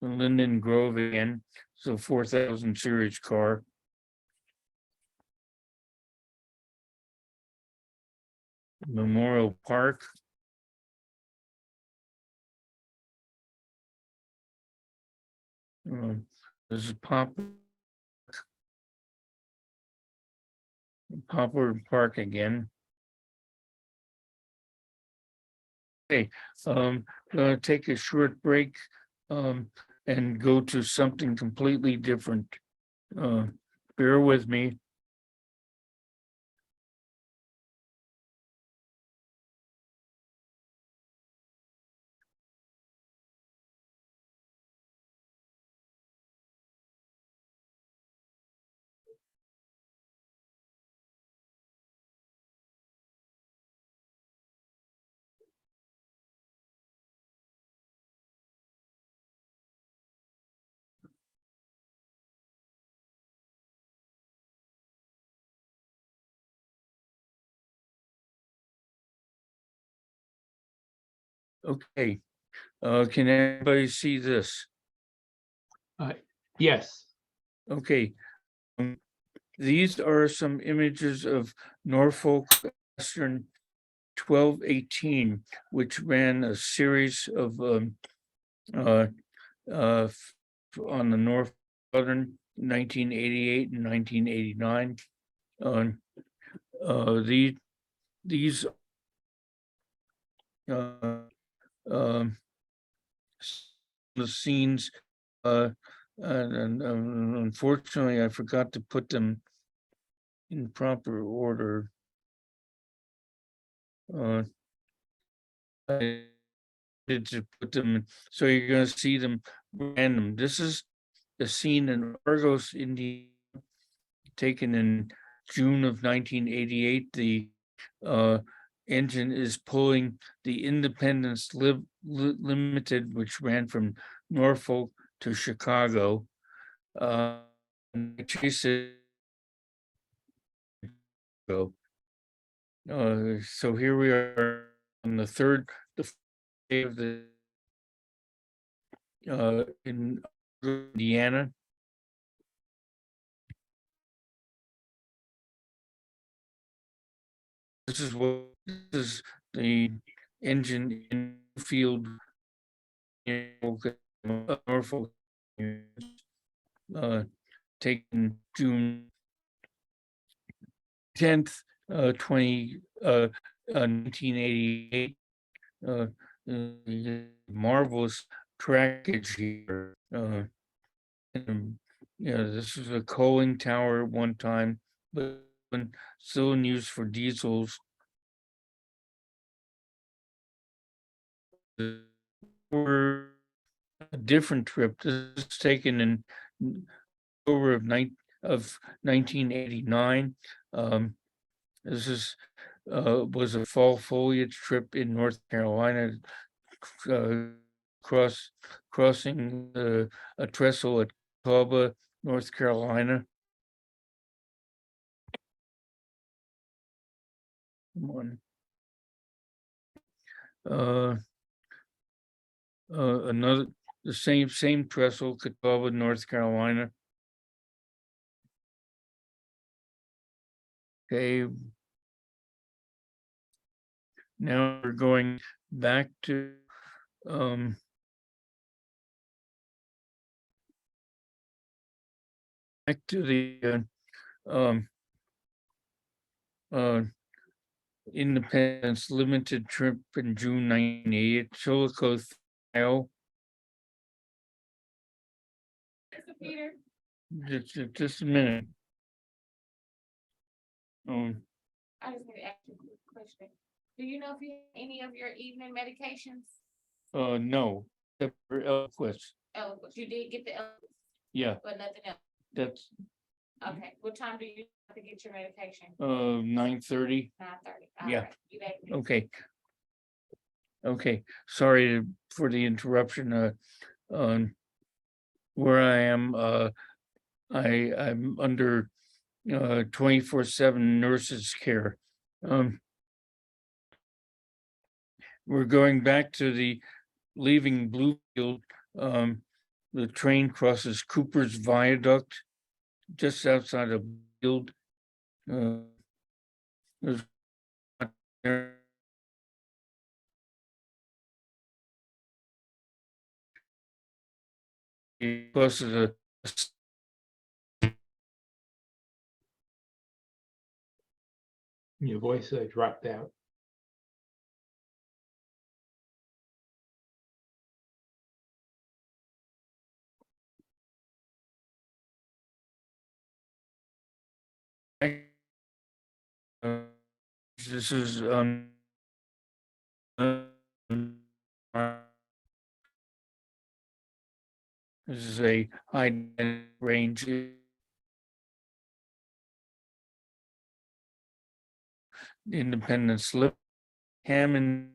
Linden Grove again, so 4,000 series car. Memorial Park. This is Poplar Park again. Okay, gonna take a short break and go to something completely different. Bear with me. Okay, can everybody see this? Yes, Okay. These are some images of Norfolk Western 1218, which ran a series of on the North Southern 1988 and 1989. These the scenes, and unfortunately, I forgot to put them in proper order. I did to put them, so you're going to see them random. This is the scene in Argos, Indiana, taken in June of 1988. The engine is pulling the Independence Limited, which ran from Norfolk to Chicago. So here we are on the third day of the in Indiana. This is the engine in the field in Norfolk, taken June 10th, 1988. Marvelous trackage here. This is a coaling tower at one time, but still in use for diesels. For a different trip, this is taken in October of 1989. This is was a fall foliage trip in North Carolina, crossing a trestle at Catawba, North Carolina. Come on. Another the same trestle, Catawba, North Carolina. Okay. Now we're going back to the Independence Limited trip in June 1988, Chillicothe, Ohio. Mr. Peter, Just a minute. I just need to ask you a quick question. Do you know if you have any of your evening medications? No, except for Ehrlich. But you did get the, Yeah, but nothing else. that's Okay, what time do you have to get your medication? 9:30. 9:30. Yeah. Alright, you back next. Okay. Okay, sorry for the interruption. Where I am, I'm under 24/7 nurses care. We're going back to the leaving Bluefield. The train crosses Cooper's Viaduct just outside of Bluefield. There's because of the Your voice dropped out. this is this is a high range independent slip. Hammond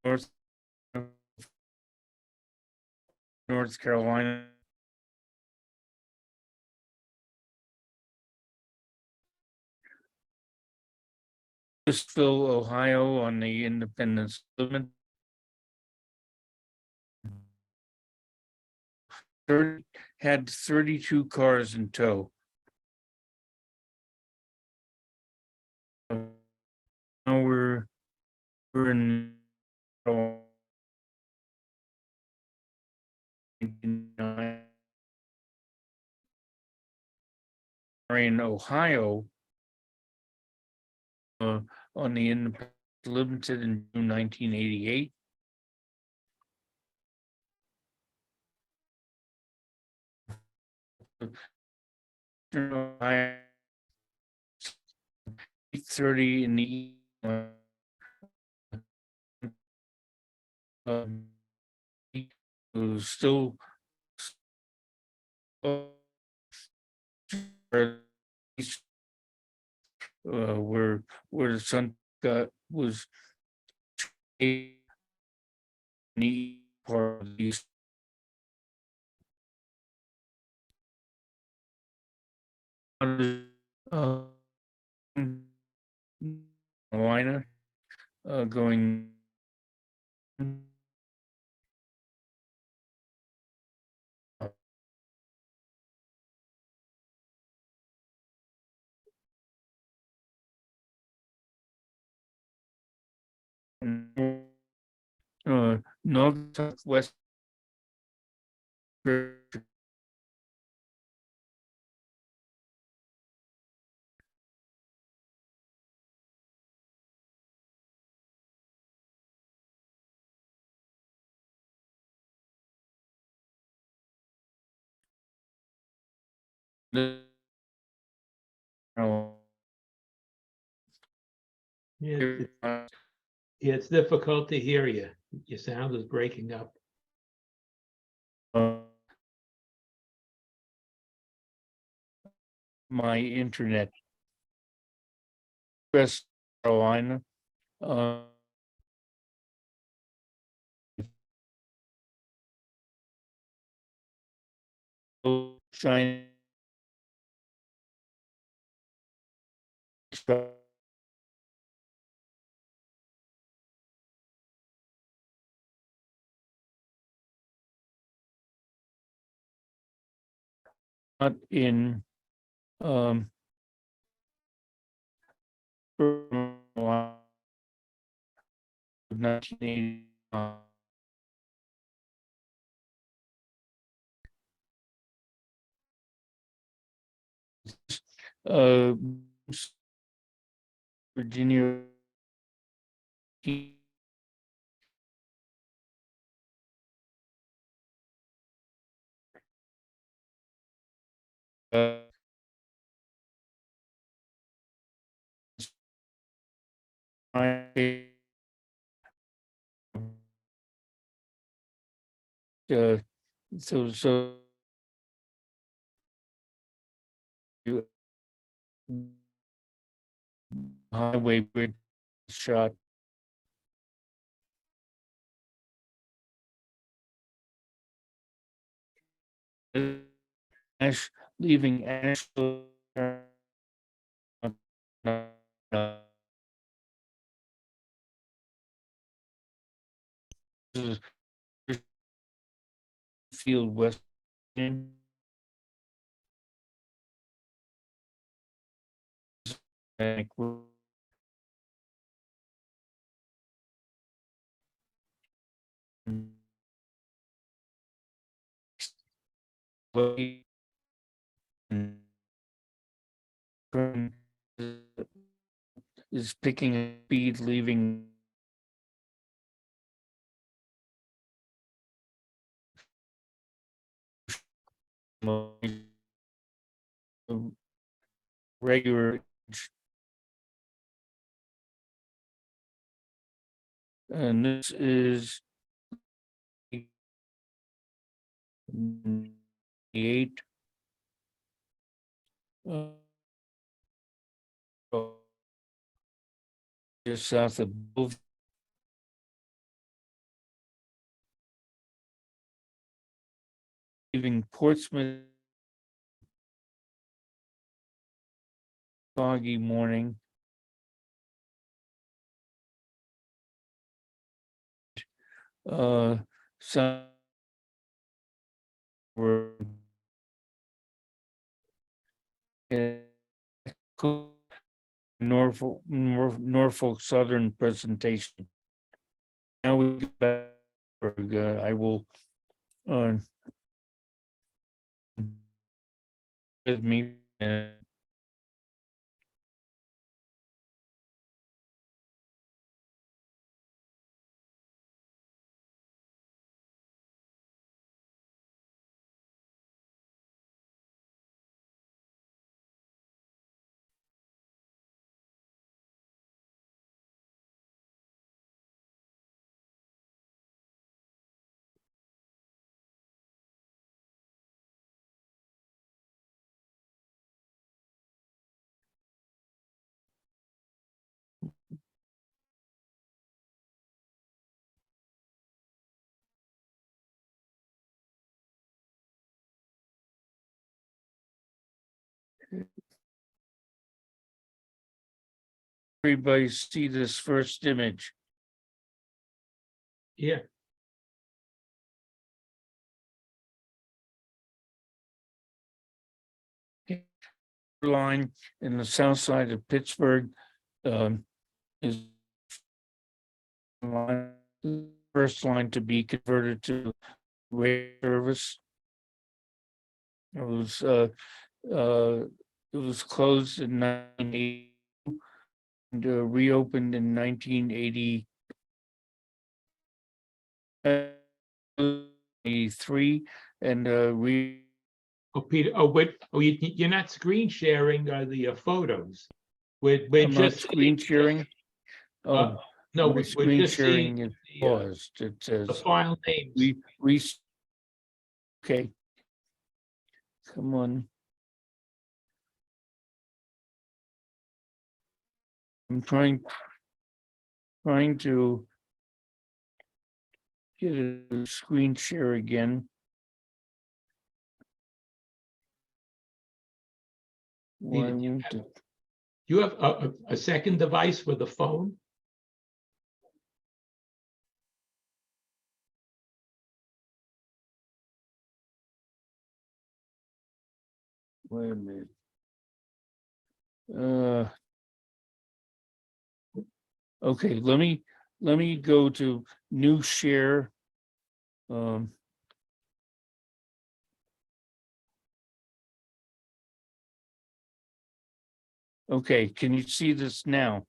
North North Carolina. Louisville, Ohio on the Independence limit. 30 had 32 cars in tow. Now we're in Ohio on the Independence Limited in June 1988. Ohio, 8:30 in the still where the sun was a part of the East. Carolina, going northwest. It's difficult to hear you. Your sound is breaking up. My internet. West Carolina. shine. Not in 1980. Uh, Virginia. Uh, I, so you highway bridge shot. Ash leaving Ash. Field West. Is picking a speed, leaving regular. And this is 8. Just south of both. Leaving Portsmouth. Foggy morning. Some were Norfolk Southern presentation. Now we go back. I will with me and everybody see this first image. Yeah. Line in the south side of Pittsburgh is first line to be converted to rail service. It was closed in 1980 and reopened in 1983 and Oh, Peter, you're not screen sharing the photos. We're I'm not just screen sharing. Oh, no, my we're screen just sharing seeing is the paused. It the says file names. we okay. Come on. I'm trying to get a screen share again. Why Needed to won't have- it? You have a second device for the phone? Wait a minute. Uh. Okay, let me go to new share. Okay, can you see this now?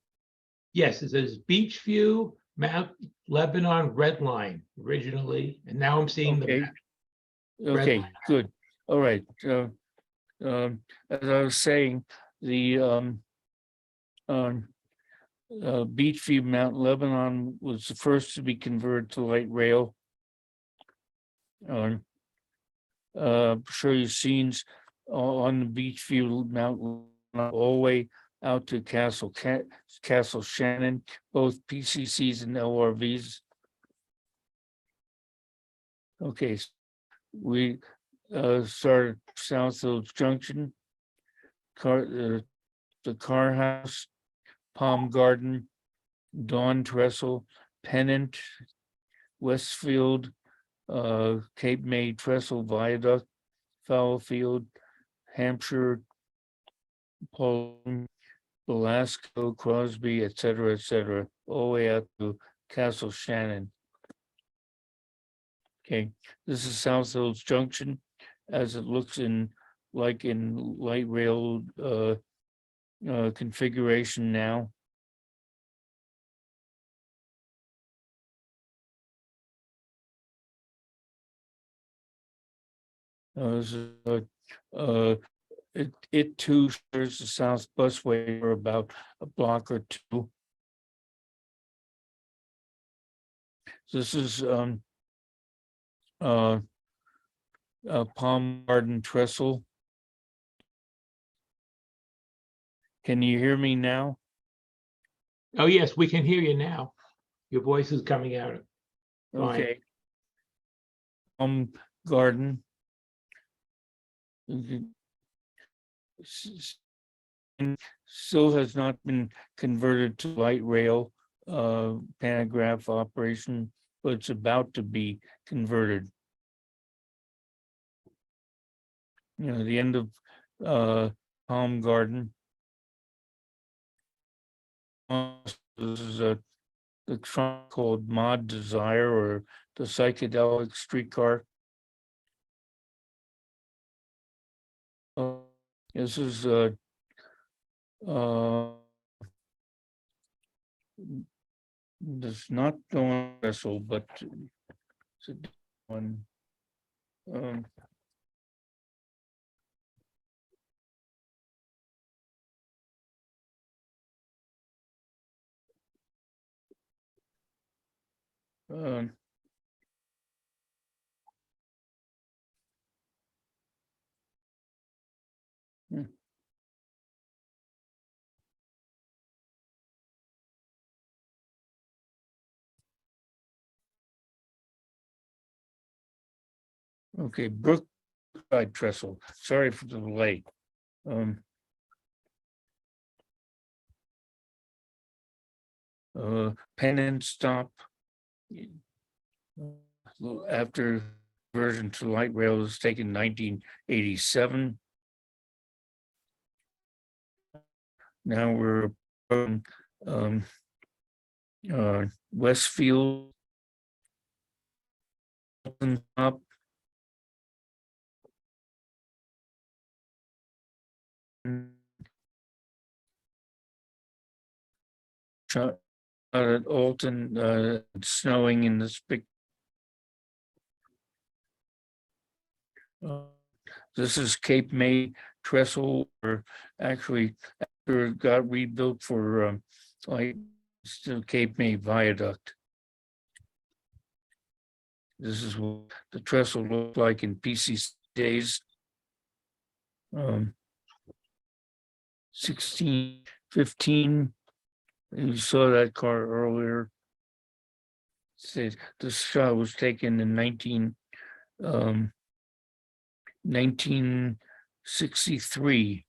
Yes, it says Beach View, Mount Lebanon, red line originally, and now I'm seeing the Okay. map. Red Okay, line. good. All right. As I was saying, the Beachview Mount Lebanon was the first to be converted to light rail. Show you scenes on the Beachview Mount Lebanon all the way out to Castle Shannon, both PCCs and LRVs. Okay, we started South Hills Junction, the Car House, Palm Garden, Dawn Trestle, Pennant, Westfield, Cape May Trestle Viaduct, Fowlefield, Hampshire, Paulding, Belasco, Crosby, et cetera, all the way out to Castle Shannon. Okay, this is South Hills Junction as it looks in light rail configuration now. It too shares the South Busway for about a block or two. This is Palm Garden Trestle. Can you hear me now? Oh, yes, we can hear you now. Your voice is coming out. Fine. Okay. Garden. Still has not been converted to light rail pantograph operation, but it's about to be converted. You know, the end of Palm Garden. This is the trunk called Mod Desire, or the psychedelic streetcar. This is does not go on vessel, but it's a one. Um, Okay, Brookside Trestle. Sorry for the delay. Pennant Stop. After version to light rail was taken in 1987. Now we're Westfield. Up. At Alton, snowing in this big. This is Cape May Trestle, or actually after it got rebuilt for like still Cape May Viaduct. This is what the trestle looked like in PCC days. 1615. You saw that car earlier. Says this shot was taken in 1963.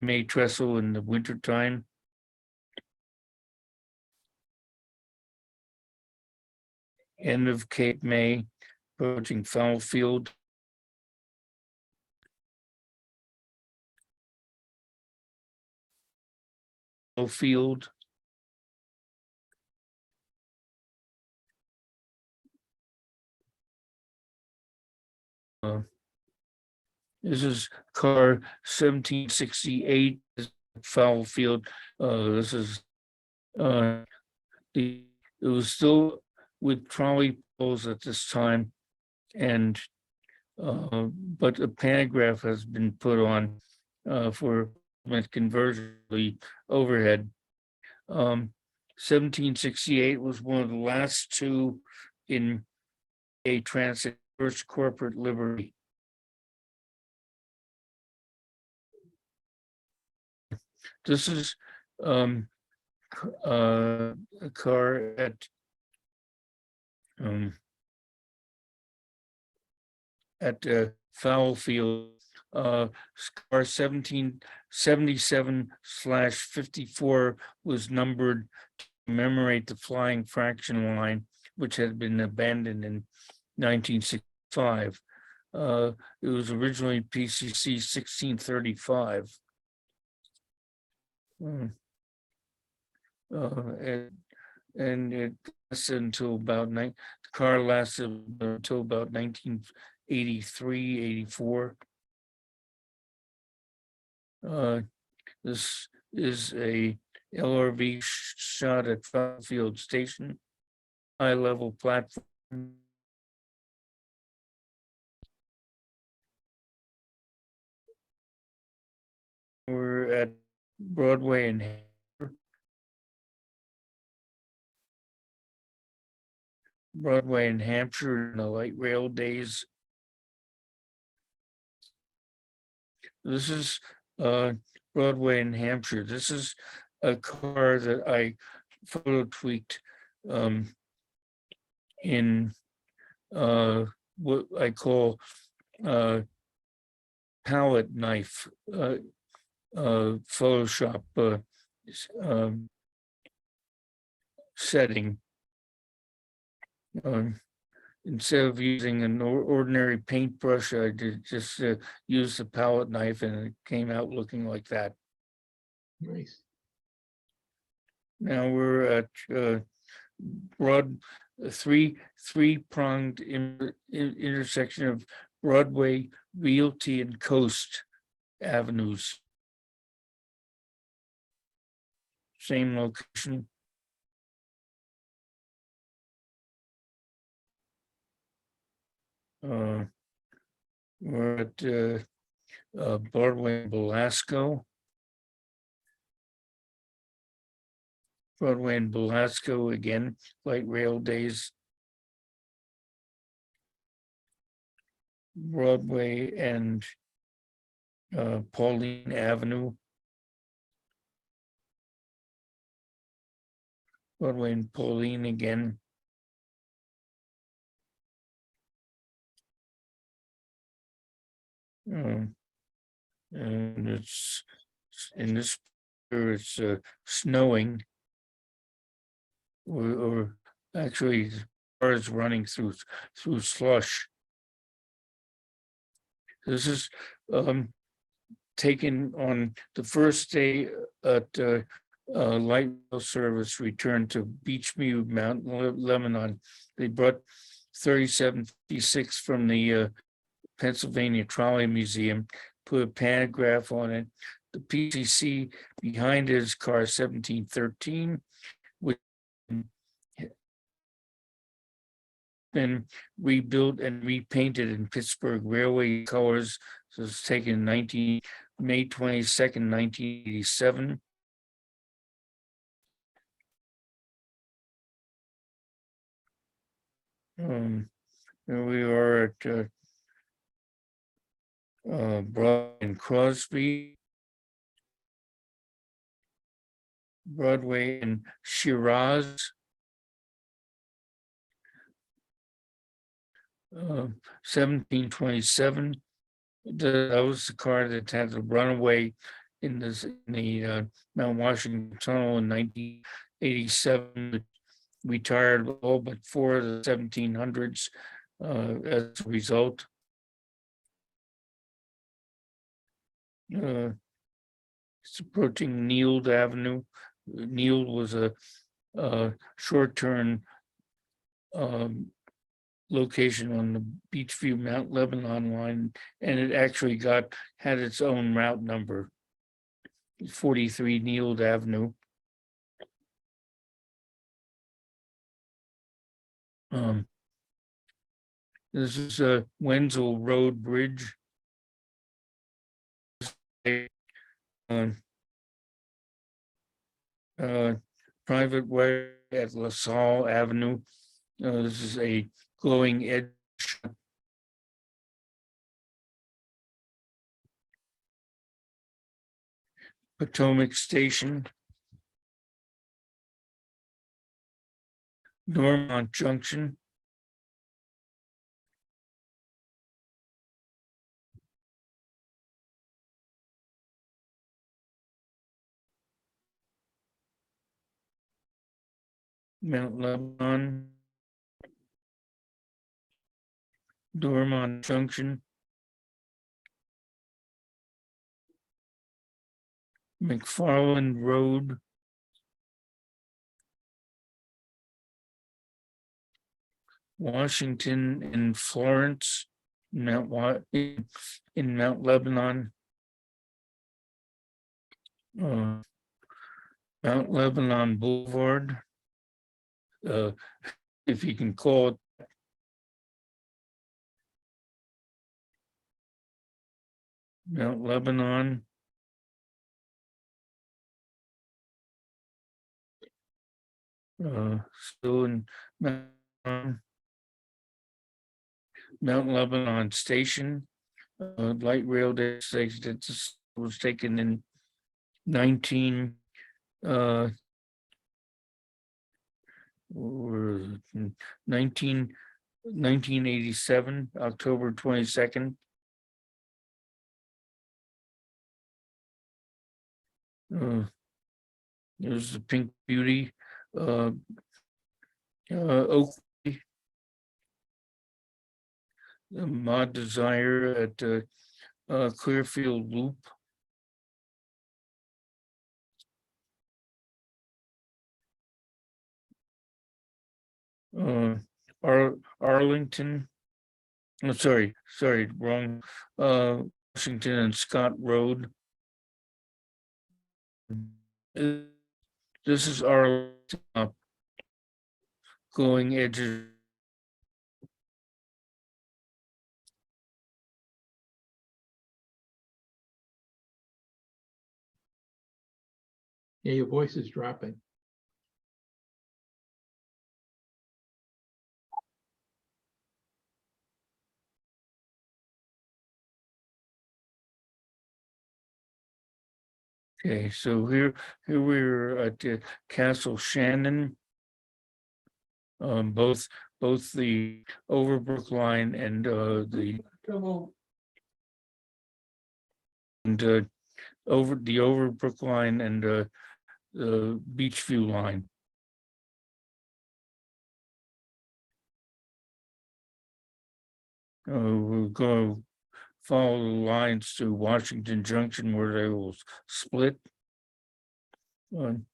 May trestle in the wintertime. End of Cape May, approaching Fowlefield. Field. This is car 1768 Fowlefield. This is it was still with trolley poles at this time, and but a pantograph has been put on for conversion of the overhead. 1768 was one of the last two in a transit, first corporate livery. This is a car at Fowlefield, car 1777/54 was numbered to commemorate the flying fraction line, which had been abandoned in 1965. It was originally PCC 1635. And it lasted until about the car lasted until about 1983, 84. This is a LRV shot at Fowlefield Station, high level platform. We're at Broadway and Hampshire in the light rail days. This is Broadway in Hampshire. This is a car that I photo tweaked in what I call palette knife Photoshop setting. Instead of using an ordinary paintbrush, I did just use the palette knife, and it came out looking like that. Nice. Now we're at three-pronged intersection of Broadway, Realty, and Coast Avenues. Same location. We're at Broadway and Belasco. Broadway and Belasco again, light rail days. Broadway and Pauline Avenue. Broadway and Pauline again. And it's in this year it's snowing, or actually cars running through slush. This is taken on the first day at light rail service returned to Beachview, Mount Lebanon. They brought 3756 from the Pennsylvania Trolley Museum, put a pantograph on it. The PCC behind it is car 1713, which has been rebuilt and repainted in Pittsburgh Railway colors. So it's taken May 22nd, 1987. Here we are at Broadway and Crosby, Broadway and Shiraz, 1727, That was the car that had the runaway in the Mount Washington Tunnel in 1987. Retired all but 4 of the 1700s as a result. It's approaching Neald Avenue. Neald was a short-term location on the Beachview Mount Lebanon line, and it actually had its own route number, 43 Neald Avenue. This is a Wenzel Road Bridge. Private way at LaSalle Avenue. This is a glowing edge. Potomac Station. Normont Junction. Mount Lebanon. Dormont Junction. McFarland Road. Washington and Florence, in Mount Lebanon. Mount Lebanon Boulevard, if you can call it. Mount Lebanon. Still in Mount Lebanon Station, light rail station that was taken in 1987, October 22nd. There's the Pink Beauty, Oak, Mod Desire at Clearfield Loop. Arlington. Oh, sorry, wrong. Washington and Scott Road. This is Arlington glowing edges. Yeah, your voice is dropping. Okay, so here we're at the Castle Shannon. Both the Overbrook line and the Overbrook line and the Beachview line. We'll go follow the lines to Washington Junction where they will split. Then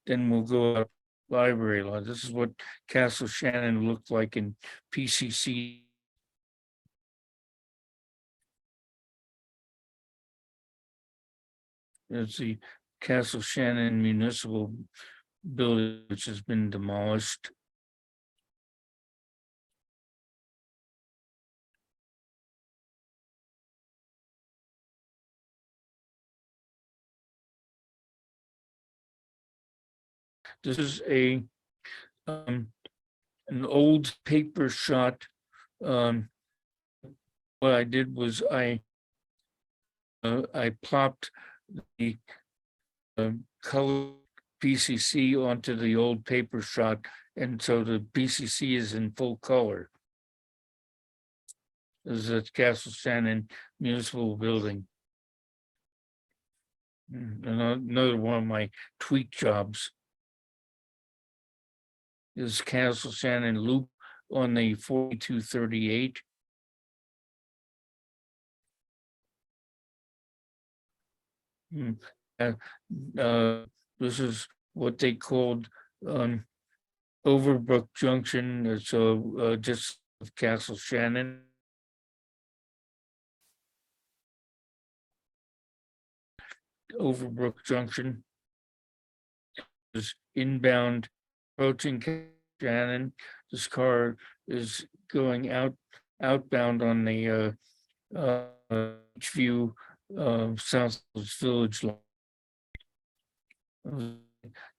we'll go up Library Line. This is what Castle Shannon looked like in PCC. There's the Castle Shannon Municipal Building, which has been demolished. This is an old paper shot. What I did was I plopped the color PCC onto the old paper shot, and so the PCC is in full color. This is at Castle Shannon Municipal Building. Another one of my tweak jobs is Castle Shannon Loop on the 4238. This is what they called Overbrook Junction, so just of Castle Shannon. Overbrook Junction is inbound approaching Shannon. This car is going outbound on the Beachview South Village line.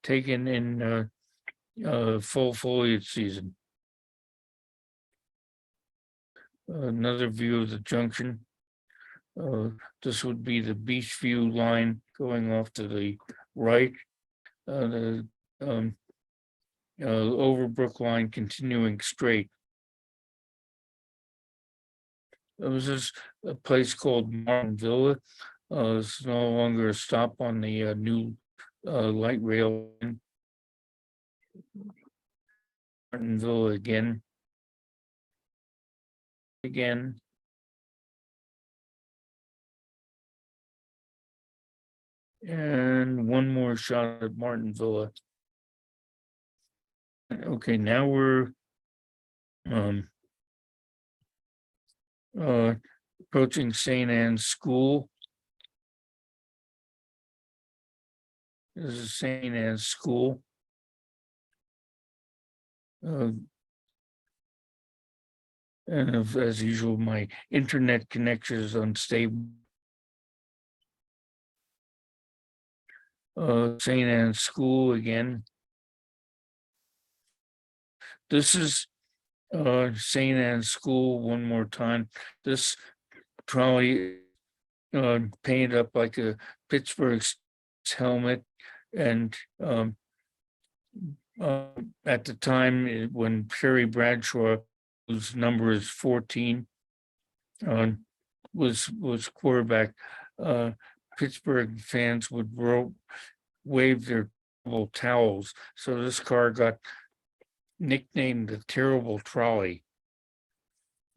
Taken in full foliage season. Another view of the junction. This would be the Beachview line going off to the right. The Overbrook line continuing straight. There was this a place called Martin Villa. It's no longer a stop on the new light rail line. Martin Villa again. And one more shot at Martin Villa. Okay, now we're approaching St. Anne's School. This is St. Anne's School. And as usual, my internet connection is unstable. St. Anne's School again. This is St. Anne's School one more time. This trolley painted up like a Pittsburgh helmet, and at the time when Perry Bradshaw, whose number is 14, was quarterback, Pittsburgh fans would wave their terrible towels. So this car got nicknamed the Terrible Trolley.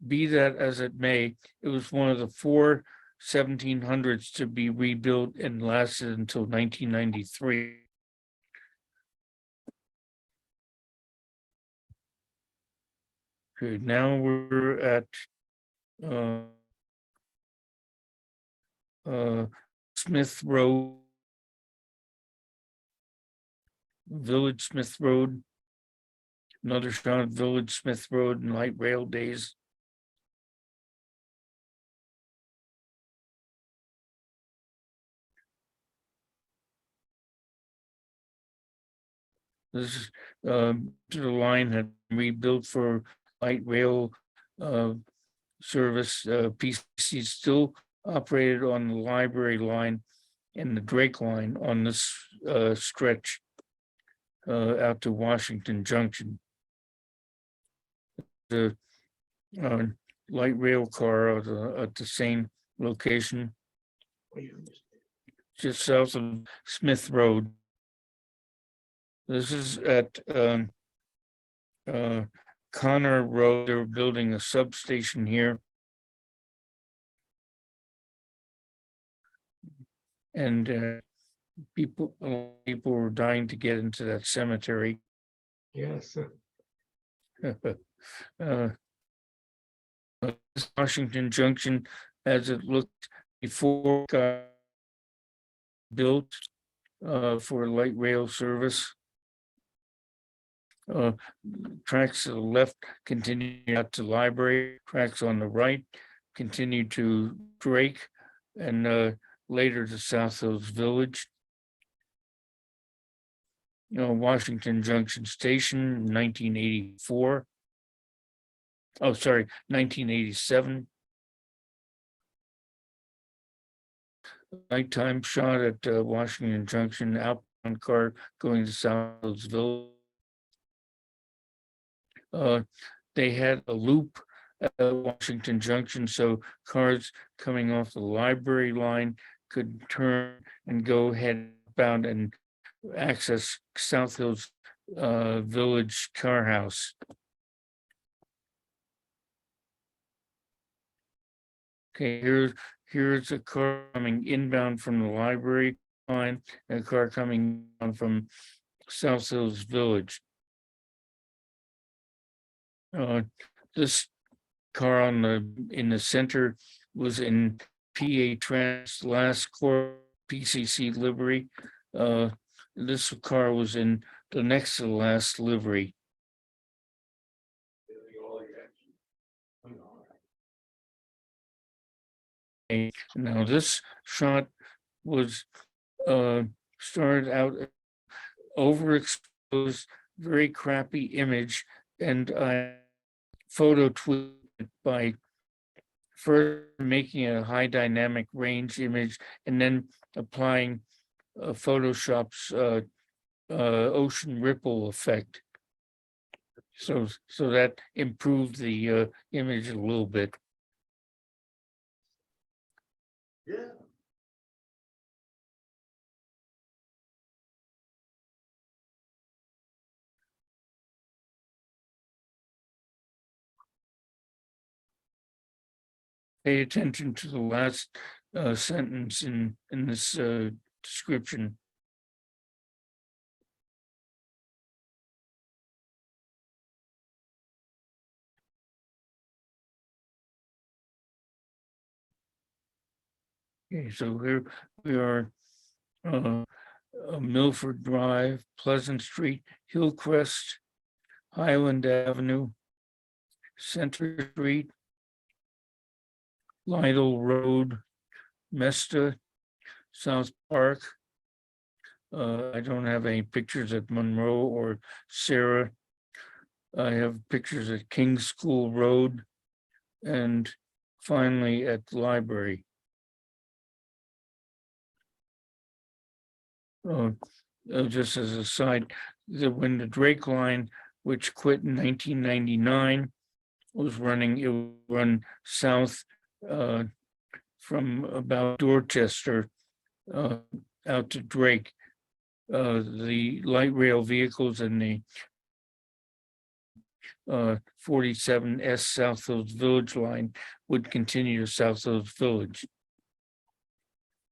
Be that as it may, it was one of the 4 1700s to be rebuilt and lasted until 1993. Okay, now we're at Smith Road, Village Smith Road. Another shot of Village Smith Road in light rail days. This the line had been rebuilt for light rail service. PC still operated on the Library line and the Drake line on this stretch out to Washington Junction. The light rail car at the same location, just south of Smith Road. This is at Connor Road. They're building a substation here. And people were dying to get into that cemetery. Yes. Washington Junction, as it looked before, got built for light rail service. Tracks to the left continue out to Library. Tracks on the right continue to Drake, and later to South Hills Village. Washington Junction Station, 1984. Oh, sorry, 1987. Nighttime shot at Washington Junction, outbound car going to South Hills Village. They had a loop Washington Junction, so cars coming off the library line could turn and go headbound and access South Hills Village Car House. Okay, here's a car coming inbound from the library line, and a car coming on from South Hills Village. This car in the center was in PA Trans last core PCC livery. This car was in the next to the last livery. Okay, now this shot was started out overexposed, very crappy image, and I photo tweeted by first making a high dynamic range image and then applying Photoshop's ocean ripple effect. So that improved the image a little bit. Yeah. Pay attention to the last sentence in this description. Okay, so here we are, Milford Drive, Pleasant Street, Hillcrest, Highland Avenue, Center Street, Lytle Road, Mesta, South Park. I don't have any pictures at Monroe or Sarah. I have pictures at King's School Road and finally at the library. Just as a side, when the Drake line, which quit in 1999, was running, it would run south from about Dorchester out to Drake. The light rail vehicles and the 47S South Hills Village line would continue to South Hills Village.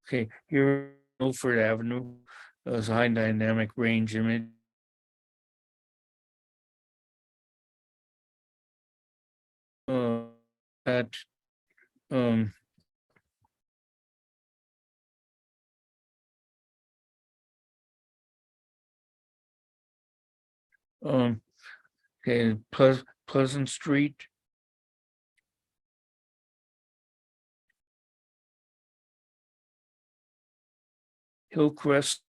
Okay, here Milford Avenue is a high dynamic range image. At okay, Pleasant Street. Hillcrest.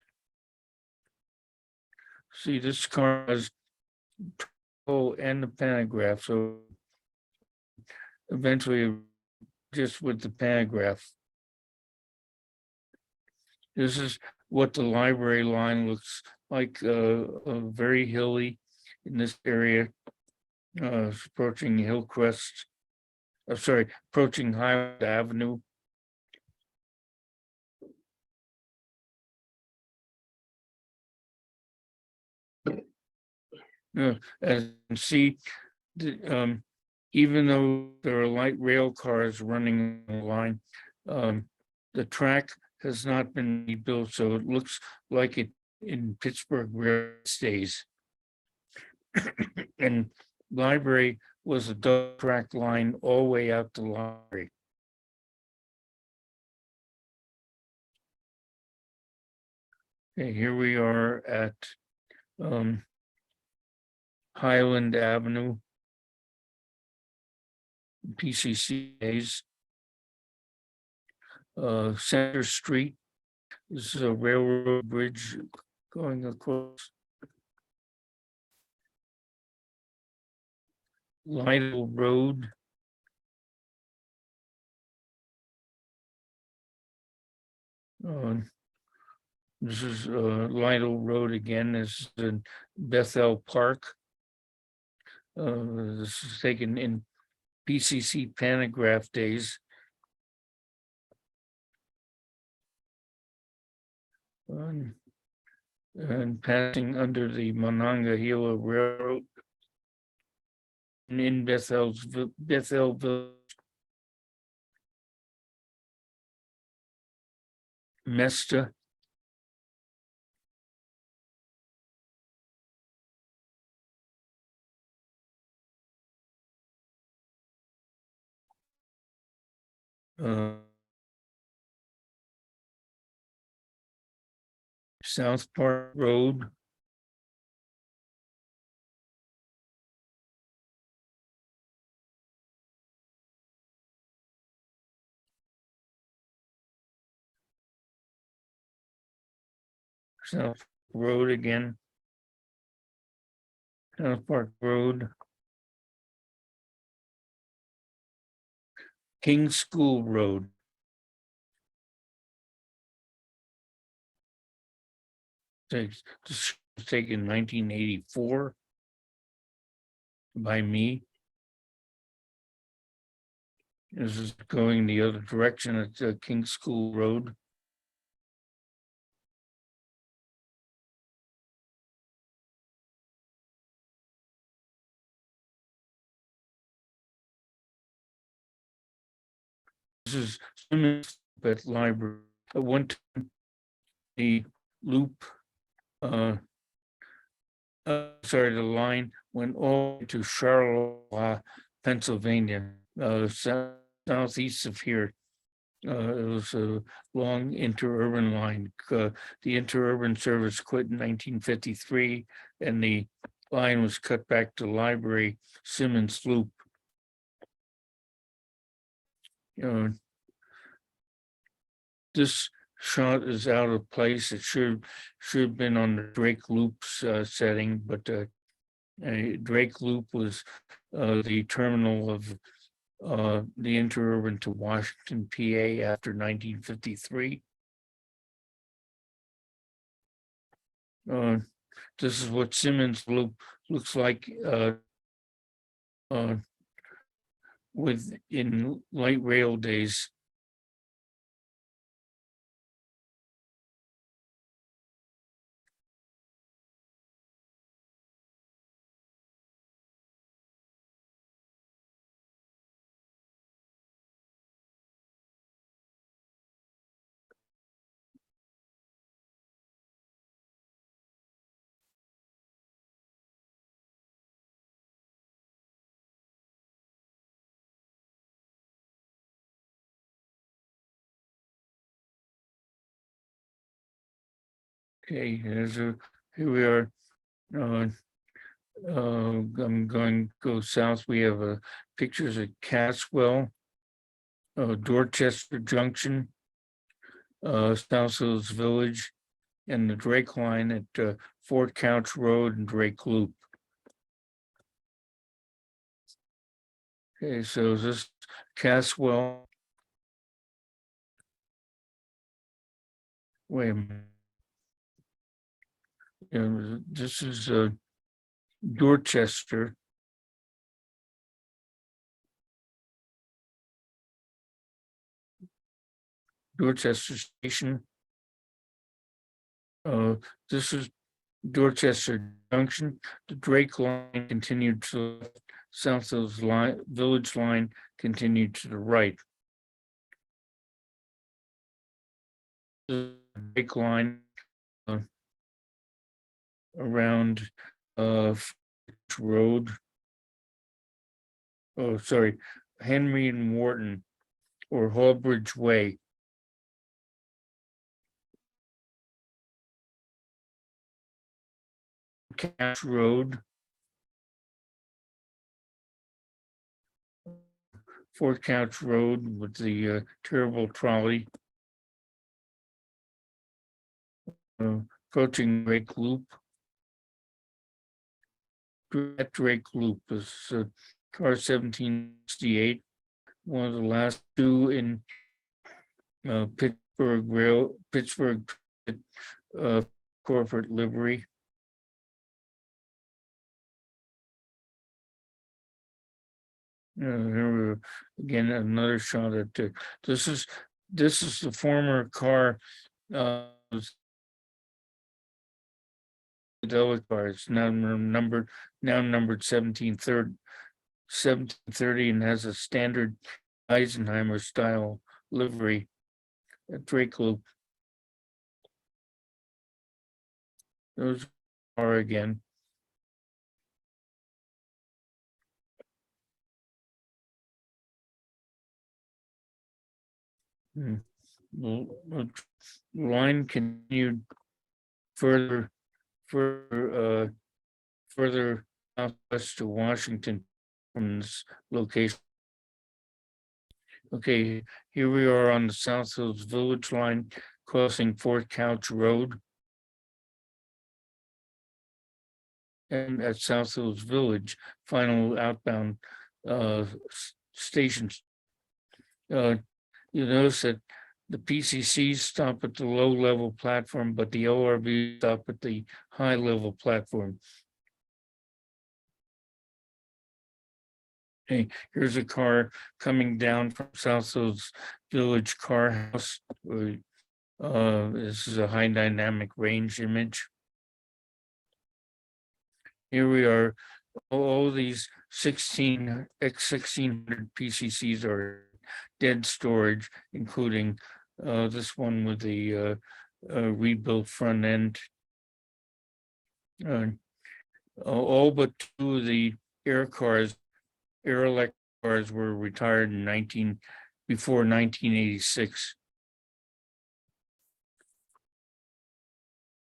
See, this car has and the pantograph, so eventually just with the pantograph. This is what the library line looks like, very hilly in this area, approaching Hillcrest. Approaching Highland Avenue. As you can see, even though there are light rail cars running on the line, the track has not been rebuilt, so it looks like it in Pittsburgh rail stays. And library was a double track line all the way out to library. Okay, here we are at Highland Avenue, PCCA's, Center Street. This is a railroad bridge going across. Lytle Road. This is Lytle Road again. This is in Bethel Park. This is taken in PCC Pantograph Days. And passing under the Monongahela Railroad in Bethelville. Mesta. South Park Road. South Road again. South Park Road. King School Road. This was taken in 1984 by me. This is going the other direction at King School Road. This is Simmons at library. I went to the loop. Sorry, the line went all the way to Charlotte, Pennsylvania, southeast of here. It was a long interurban line. The interurban service quit in 1953, and the line was cut back to Library Simmons Loop. This shot is out of place. It should have been on the Drake Loop's setting, but Drake Loop was the terminal of the interurban to Washington, PA after 1953. This is what Simmons Loop looks like in light rail days. Okay, here we are. I'm going to go south. We have pictures at Caswell, Dorchester Junction, South Hills Village, and the Drake line at Fort Couch Road and Drake Loop. Okay, so this Caswell. Wait a minute. This is Dorchester. Dorchester Station. This is Dorchester Junction. The Drake line continued to the South Hills Village line continued to the right. The Drake line around Road. Oh, sorry, Henry and Wharton or Hallbridge Way. Cash Road. Fort Couch Road with the terrible trolley. Approaching Drake Loop. At Drake Loop is car 1768, one of the last two in Pittsburgh corporate livery. Here we again, another shot at this is the former car. The Ehrlich car. It's now numbered 1730 and has a standard Eisenheimer style livery, a Drake loop. Those are again. The line continued further southwest to Washington from this location. Okay, here we are on the South Hills Village line, crossing Fort Couch Road. And at South Hills Village, final outbound stations. You notice that the PCCs stop at the low level platform, but the ORV stop at the high level platform. Okay, here's a car coming down from South Hills Village Car House. This is a high dynamic range image. Here we are. All these 1600 PCCs are dead storage, including this one with the rebuilt front end. All but two of the Ehrlich cars were retired before 1986.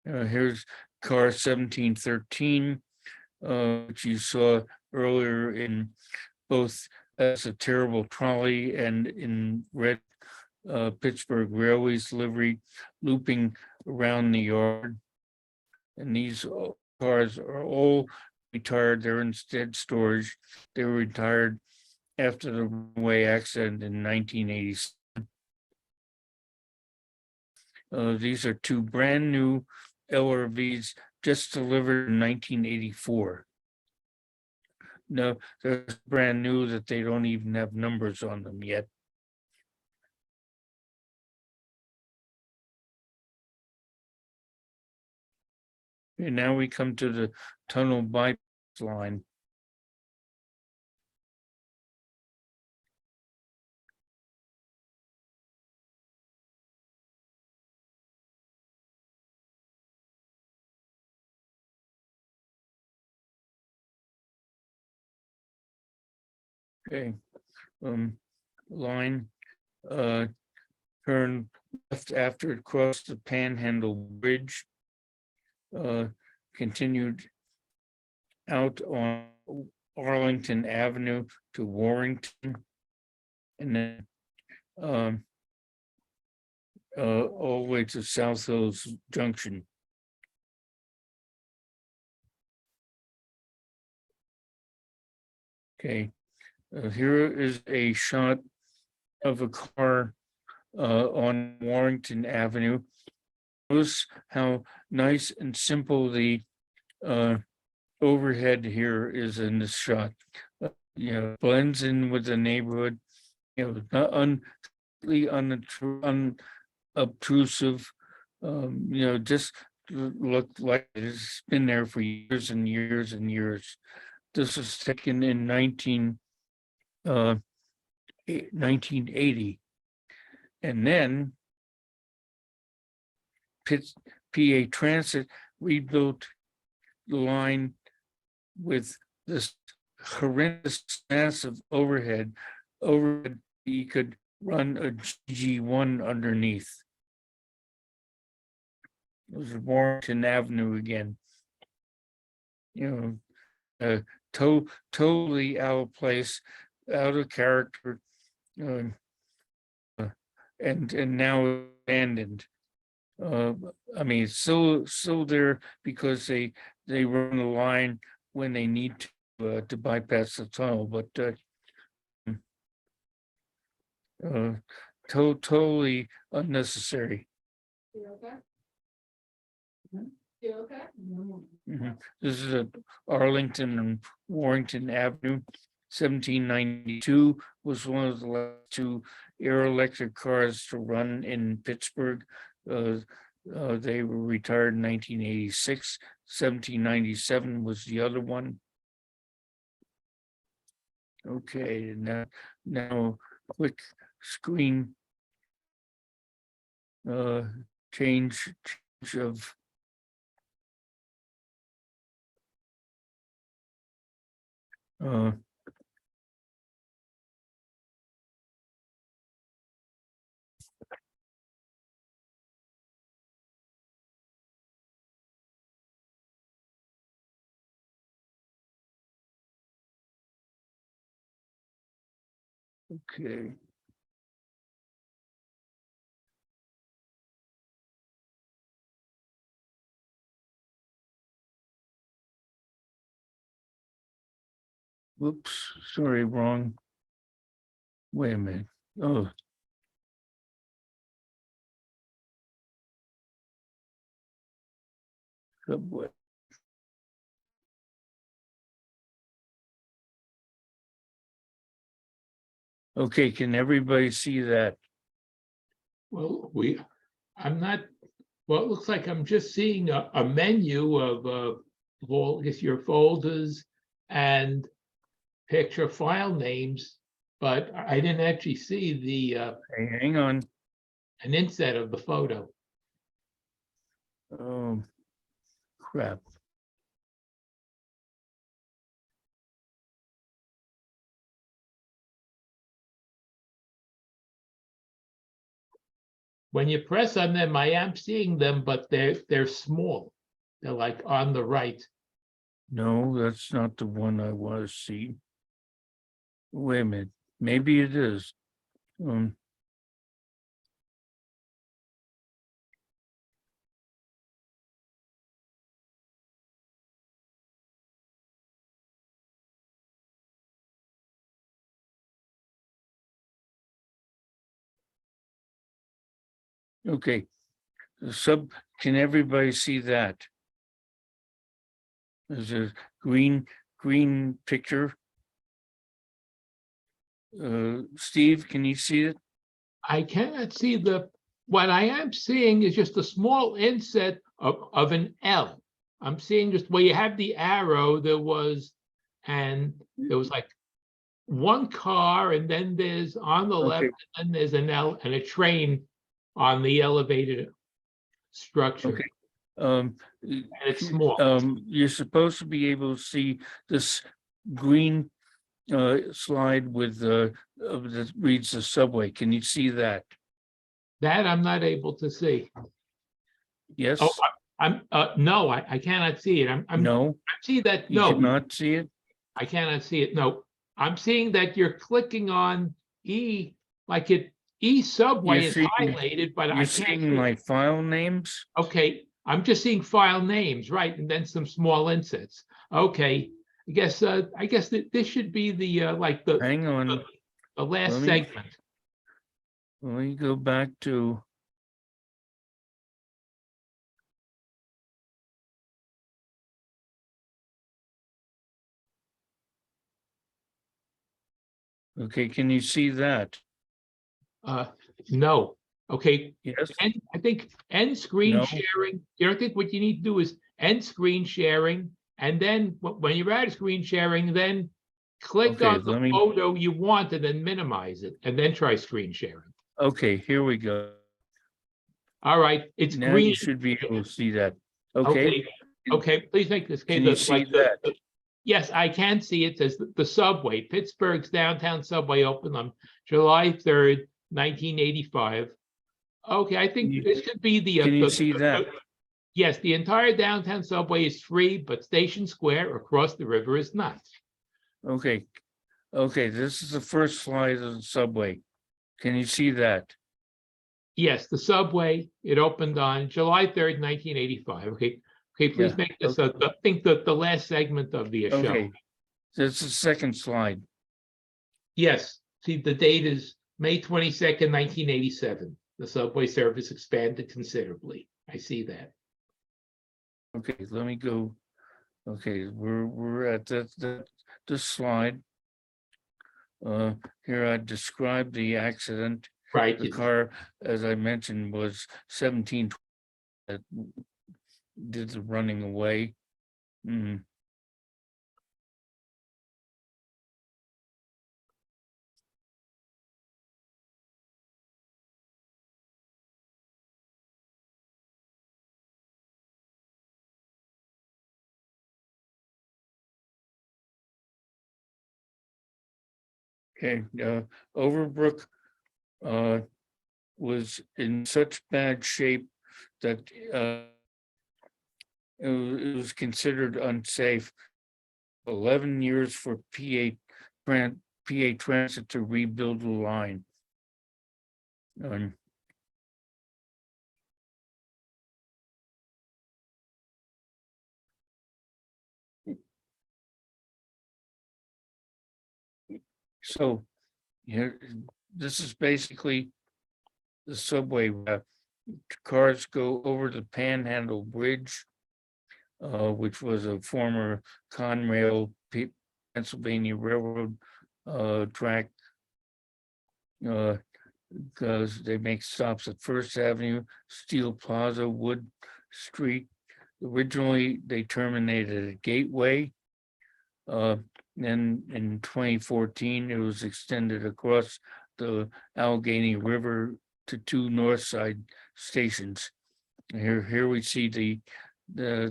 Here's car 1713, which you saw earlier in both as a terrible trolley and in red Pittsburgh Railways livery, looping around the yard. And these cars are all retired. They're instead storage. They were retired after the runaway accident in 1987. These are two brand new LRVs just delivered in 1984. No, they're brand new that they don't even have numbers on them yet. And now we come to the tunnel bypass line. Okay, line turn left after it crossed the Panhandle Bridge, continued out on Arlington Avenue to Warrington, and then all the way to South Hills Junction. Okay, here is a shot of a car on Warrington Avenue. Notice how nice and simple the overhead here is in this shot. Blends in with the neighborhood. Not unobtrusive. Just look like it's been there for years and years and years. This was taken in 1980. And then PA Transit rebuilt the line with this horrendous massive overhead. You could run a GG1 underneath. It was Warrington Avenue again. Totally out of place, out of character, and now abandoned. I mean, it's still there because they run the line when they need to bypass the tunnel, but totally unnecessary. You okay? You okay? This is at Arlington and Warrington Avenue. 1792 was one of the last two air-electric cars to run in Pittsburgh. They were retired in 1986. 1797 was the other one. Okay, now quick screen change of okay. Whoops, sorry, wrong. Wait a minute. Oh. Subway. Okay, can everybody see that? Well, I'm not, well, it looks like I'm just seeing a menu of all, I guess, your folders and picture file names, but I didn't actually see the Hey, hang on. an inset of the photo. Oh, crap. When you press on them, I am seeing them, but they're small. They're like on the right. No, that's not the one I want to see. Wait a minute. Maybe it is. Okay. Can everybody see that? There's a green picture. Steve, can you see it? I cannot see what I am seeing is just a small inset of an L. I'm seeing just where you have the arrow, there was like one car, and then there's on the left, Okay. and there's an L and a train on the elevated structure. Okay. And it's small. You're supposed to be able to see this green slide with that reads the subway. Can you see that? That I'm not able to see. Yes? Oh, no, I cannot see it. No, I see that. you No, cannot see it? I cannot see it. No, I'm seeing that you're clicking on E, like E subway You're is seeing- highlighted, but I You're can't. seeing my file names? Okay, I'm just seeing file names, right, and then some small insets. Okay, I guess that this should be the like Hang on, the last let me- segment. let me go back to. Okay, can you see that? No. Okay, Yes, and I think end screen No. sharing. I think what you need to do is end screen sharing, and then when you're out of screen sharing, then click Okay, on the let me- photo you want and then minimize it, and then try screen sharing. okay, here we go. All right, it's Now green. you should be able to see that. Okay, Okay, please make this. Okay, Can you see that? Yes, I can see it. Says the subway, Pittsburgh's downtown subway opened on July 3rd, 1985. Okay, I think You- this could be the. can you see that? Yes, the entire downtown subway is free, but Station Square across the river is not. Okay, this is the first slide of the subway. Can you see that? Yes, the subway, it opened on July 3rd, 1985. Okay, please Yeah, make this, I think that the last segment of the show. Okay, that's the second slide. Yes, see, the date is May 22nd, 1987. The subway service expanded considerably. I see that. Okay, let me go. Okay, we're at this slide. Here I described the accident. Right. The car, as I mentioned, was 17 that did the running away. Mm. Okay, Overbrook was in such bad shape that it was considered unsafe. 11 years for PA Transit to rebuild the line. So here, this is basically the subway route. Cars go over the Panhandle Bridge, which was a former Conrail Pennsylvania Railroad track. Because they make stops at First Avenue, Steel Plaza, Wood Street. Originally, they terminated at Gateway. Then in 2014, it was extended across the Allegheny River to 2 north side stations. Here we see the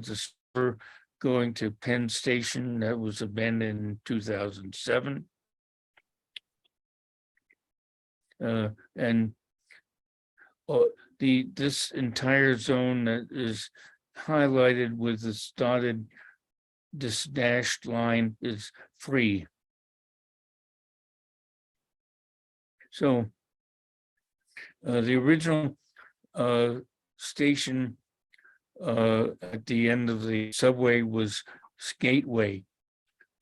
spur going to Penn Station that was abandoned in 2007. And this entire zone that is highlighted with this dashed line is free. So the original station at the end of the subway was Gateway.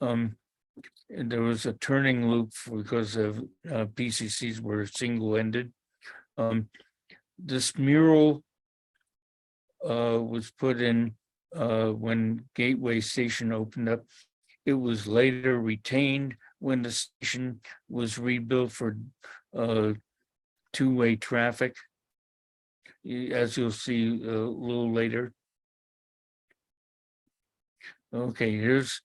And there was a turning loop because of PCCs were single-ended. This mural was put in when Gateway Station opened up. It was later retained when the station was rebuilt for two-way traffic, as you'll see a little later. Okay, here's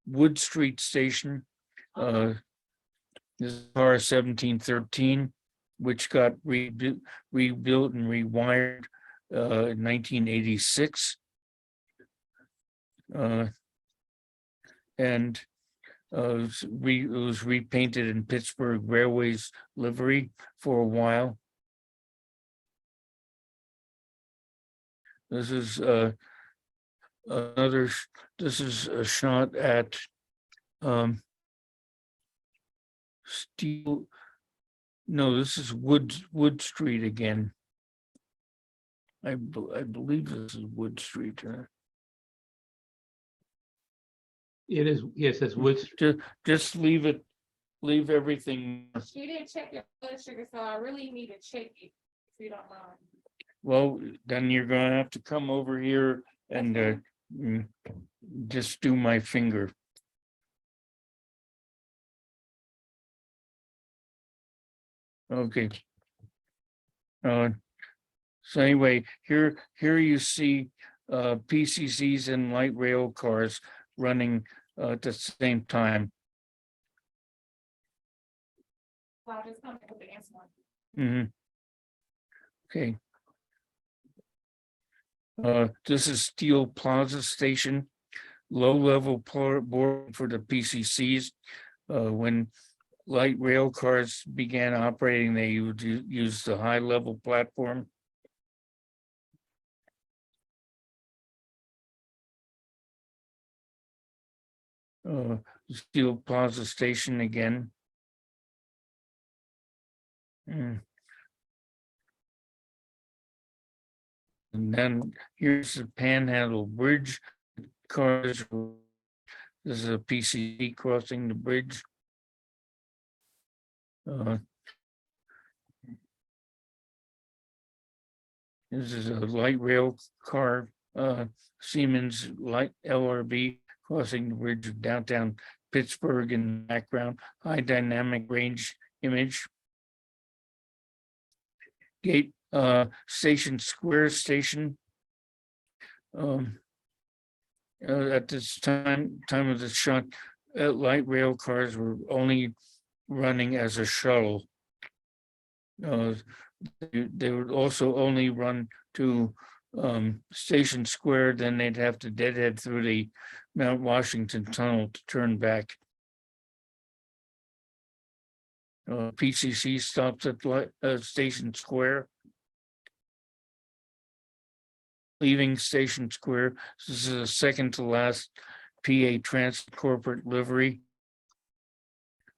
Wood Street Station. This is car 1713, which got rebuilt and rewired in 1986. And it was repainted in Pittsburgh Railways livery for a while. This is this is a shot at Steel. No, this is Wood Street again. I believe this is Wood Street. It is, yes, it's Wood Street. Just leave everything. You didn't check your blood sugar, so I really need to check it, if you don't mind. Well, then you're gonna have to come over here and just do my finger. Okay. So anyway, here you see PCCs and light rail cars running at the same time. Well, I'll just come with the answer. Mm-hmm. Okay. This is Steel Plaza Station, low-level board for the PCCs. When light rail cars began operating, they would use the high-level platform. Steel Plaza Station again. And then here's the Panhandle Bridge cars. This is a PCC crossing the bridge. This is a light rail car, Siemens light LRB crossing the bridge of downtown Pittsburgh in the background, high dynamic range image. Gate, Station Square Station. At this time of the shot, light rail cars were only running as a shuttle. They would also only run to Station Square, then they'd have to deadhead through the Mount Washington Tunnel to turn back. PCC stops at Station Square. Leaving Station Square, this is the second to last PA Transit corporate livery.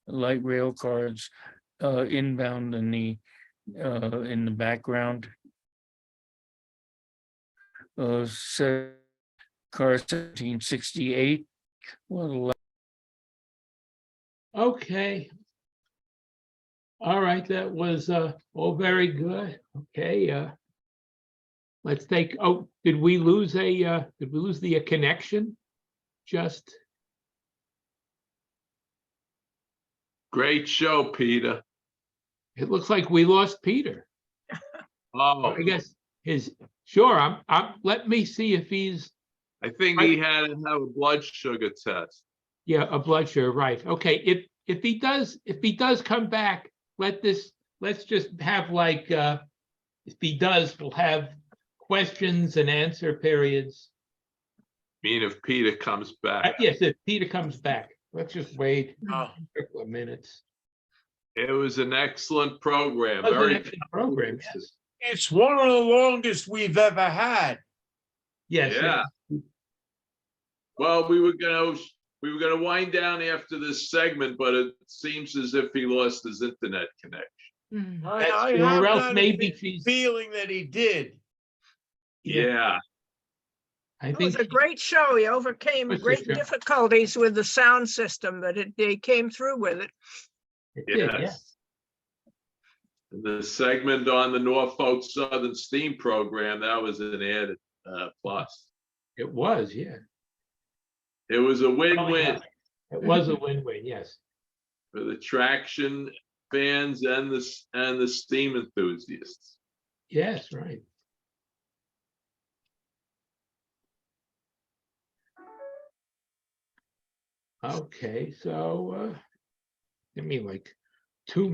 Light rail cars inbound in the background. Car 1768. Well, Okay. All right, that was all very good. Okay, let's take, oh, did we lose the connection? Just, Great show, Peter. it looks like we lost Peter. Oh, I guess sure, let me see if he's, I think he had to have a blood sugar test. yeah, a blood sugar, right. Okay, if he does come back, let's just have like, if he does, we'll have questions and answer periods. I mean, if Peter comes back. Yes, if Peter comes back, let's just wait Oh. a couple of minutes. It was an excellent program. It was an Very excellent program, yes. It's one of the longest we've ever had. Yes. Yeah. Well, we were gonna wind down after this segment, but it seems as if he lost his internet connection. I true, have or else that maybe she's, feeling that he did. Yeah, I It was think, a great show. He overcame Was a great show. difficulties with the sound system, but they came through with it. it did, yeah. yes. The segment on the Norfolk Southern Steam program, that was an added plus. It was, yeah. It was a win-win It was a win-win, yes. for the traction fans and the steam enthusiasts. Yes, right. Okay, so, I mean, like, two,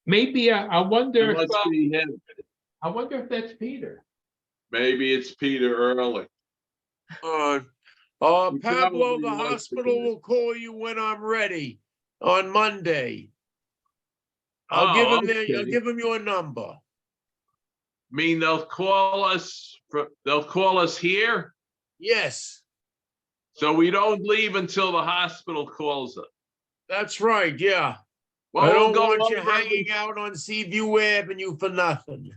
maybe, I wonder, It must be him. I wonder if that's Peter. Maybe it's Peter Ehrlich. Pablo, probably the was hospital today. will call you when I'm ready on Monday. Oh, I'll okay. give him your number. I mean, they'll call us here, Yes, so we don't leave until the hospital calls us. that's right, yeah. Well, I we'll don't go want you over hanging out on Seaview Avenue for nothing.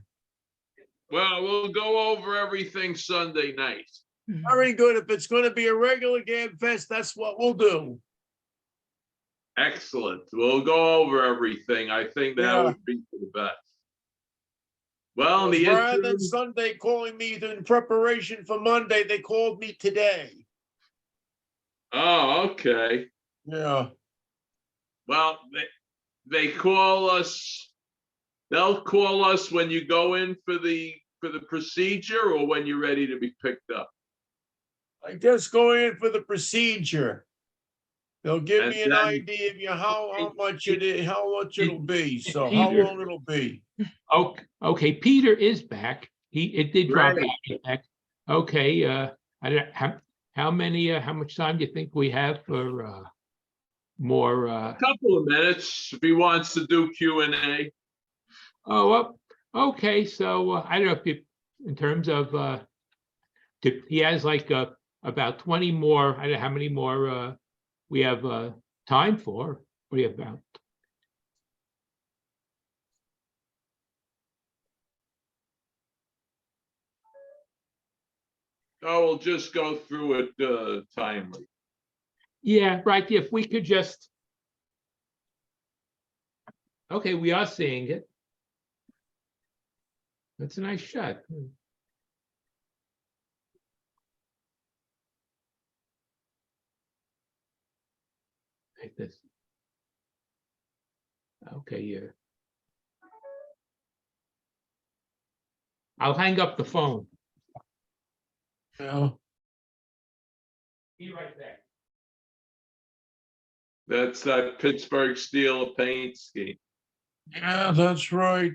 Well, we'll go over everything Sunday night. Very good. If it's gonna be a regular Gab Fest, that's what we'll do. Excellent. We'll go over everything. I think that Yeah. would be for the best. Well, in the Rather than interim, Sunday calling me in preparation for Monday, they called me today. oh, okay. Yeah. Well, they call us. They'll call us when you go in for the procedure or when you're ready to be picked up. I guess going in for the procedure. They'll give And me an then- idea of how much it'll be, so how Peter- long it'll be. Okay, Peter is back. It did drop Great. out back. Okay, I don't, how much time do you think we have for, more, Couple of minutes if he wants to do Q&A. okay, so, I don't know if you, in terms of, he has like, about 20 more, I don't know how many more, we have, time for. What do you have about? Oh, we'll just go through it timely. Yeah, right, if we could just. Okay, we are seeing it. That's a nice shot. Like this. Okay, yeah. I'll hang up the phone. Yeah. Be right back. That's that Pittsburgh steel paint scheme. Yeah, that's right.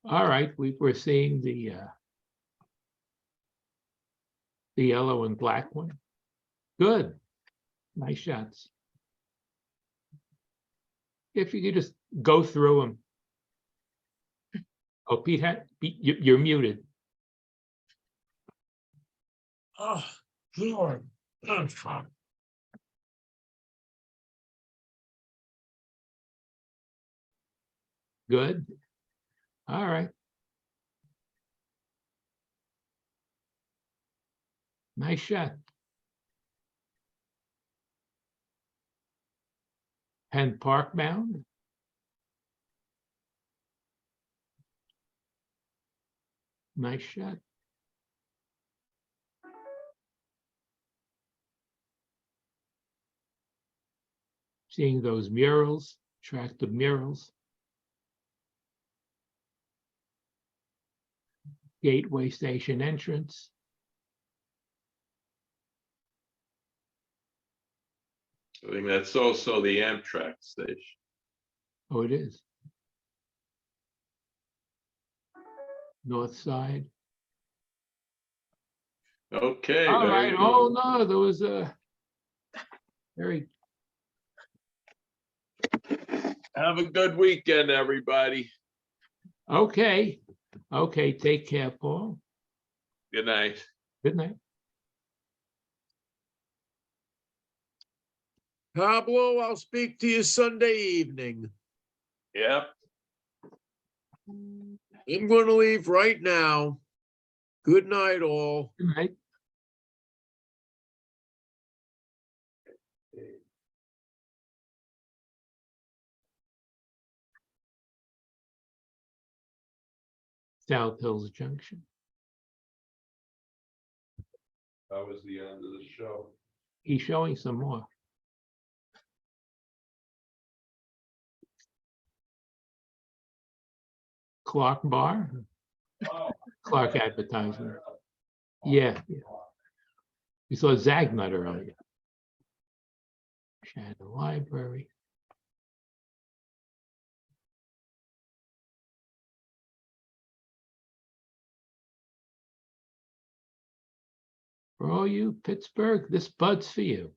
All right, we're seeing the yellow and black one. Good. Nice shots. If you could just go through them. Oh, Pete, you're muted. Oh, Lord. Oh, fuck. Good. All right. Nice shot. Penn Park Mound. Nice shot. Seeing those murals, attractive murals. Gateway Station entrance. I think that's also the Amtrak station. Oh, it is. North side. Okay. All very right. good. Oh, no, there was a very, Have a good weekend, everybody. okay. Okay, take care, Paul. Good night. Good night. Pablo, I'll speak to you Sunday evening. Yep. I'm going to leave right now. Good night, all. Good night. South Hills Junction. That was the end of the show. He's showing some more. Clark Bar, Clark Advertising. Yeah. Yeah. We saw Zagnut earlier. Shadow Library. For all you Pittsburgh, this bud's for you.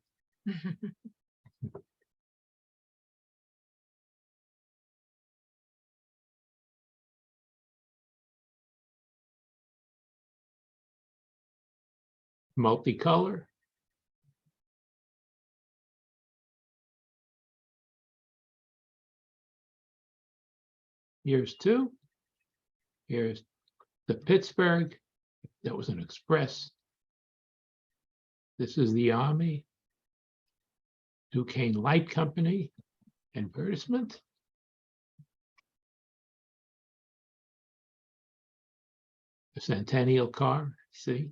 Multicolor. Here's two. Here's the Pittsburgh. That was an express. This is the Army. Duquesne Light Company. Advertisement. The Centennial car, see?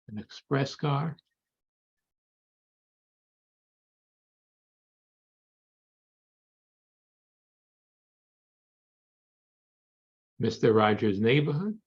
An express car. Mr. Rogers' Neighborhood.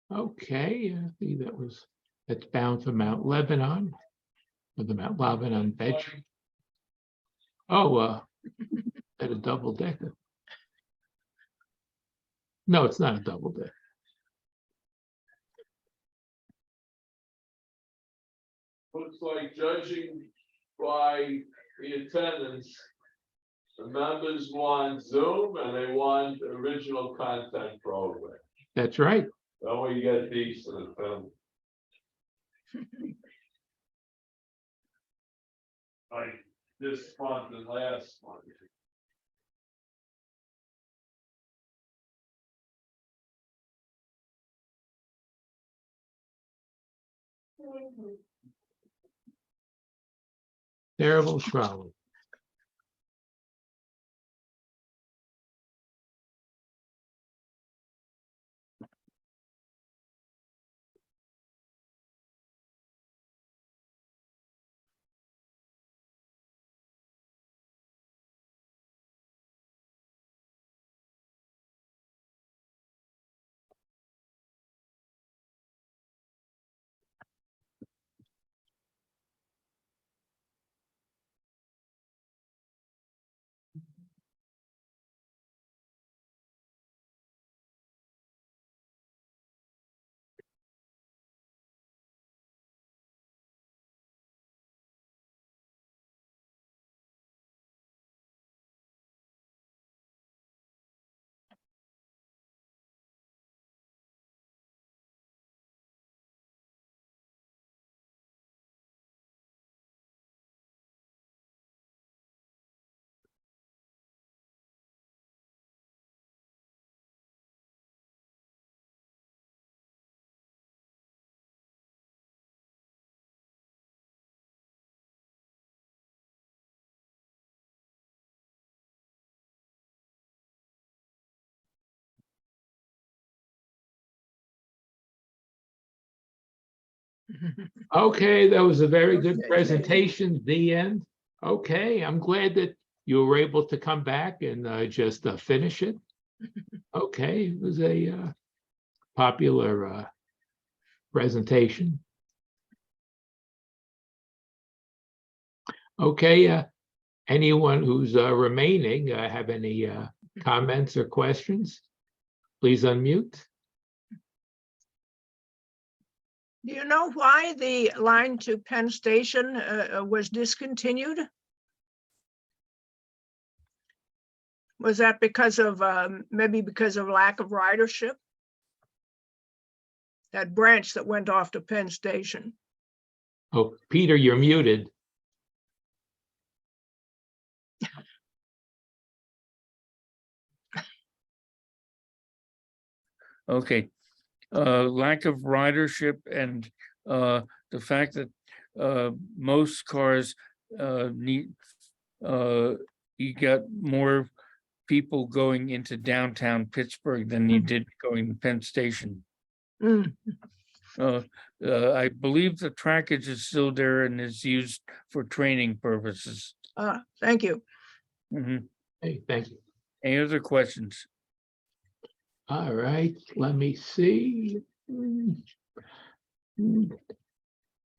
Okay, I think that's bound for Mount Lebanon, or the Mount Lebanon Bed. Oh, at a double decker. No, it's not a double decker. Put looks like judging by the attendance, the members want Zoom and they want original content program. That's right. Then we get decent. Like this month and last month. Terrible trouble. Okay, that was a very good Okay. presentation, the end. Okay, I'm glad that you were able to come back and just finish it. Okay, it was a popular presentation. Okay, anyone who's remaining have any comments or questions? Please unmute. Do you know why the line to Penn Station was discontinued? Was that because of, maybe because of lack of ridership? That branch that went off to Penn Station? Oh, Peter, you're muted. Okay, lack of ridership and the fact that most cars need, you got more people going into downtown Pittsburgh than you did going to Penn Station. Mm, I believe the trackage is still there and is used for training purposes. Thank you. Mhm. Hey, thank you. Any other questions? All right, let me see.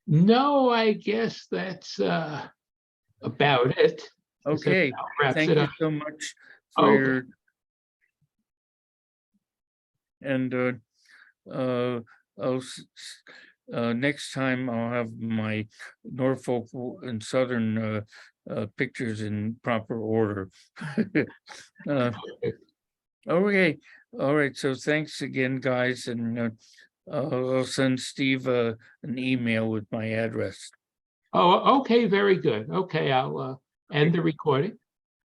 No, I guess that's about it. Okay, That wraps thank it you up. so much for Okay. your. And next time I'll have my Norfolk and Southern pictures in proper order. Okay, all right, so thanks again, guys, and I'll send Steve an email with my address. Oh, okay, very good. Okay, I'll end the recording.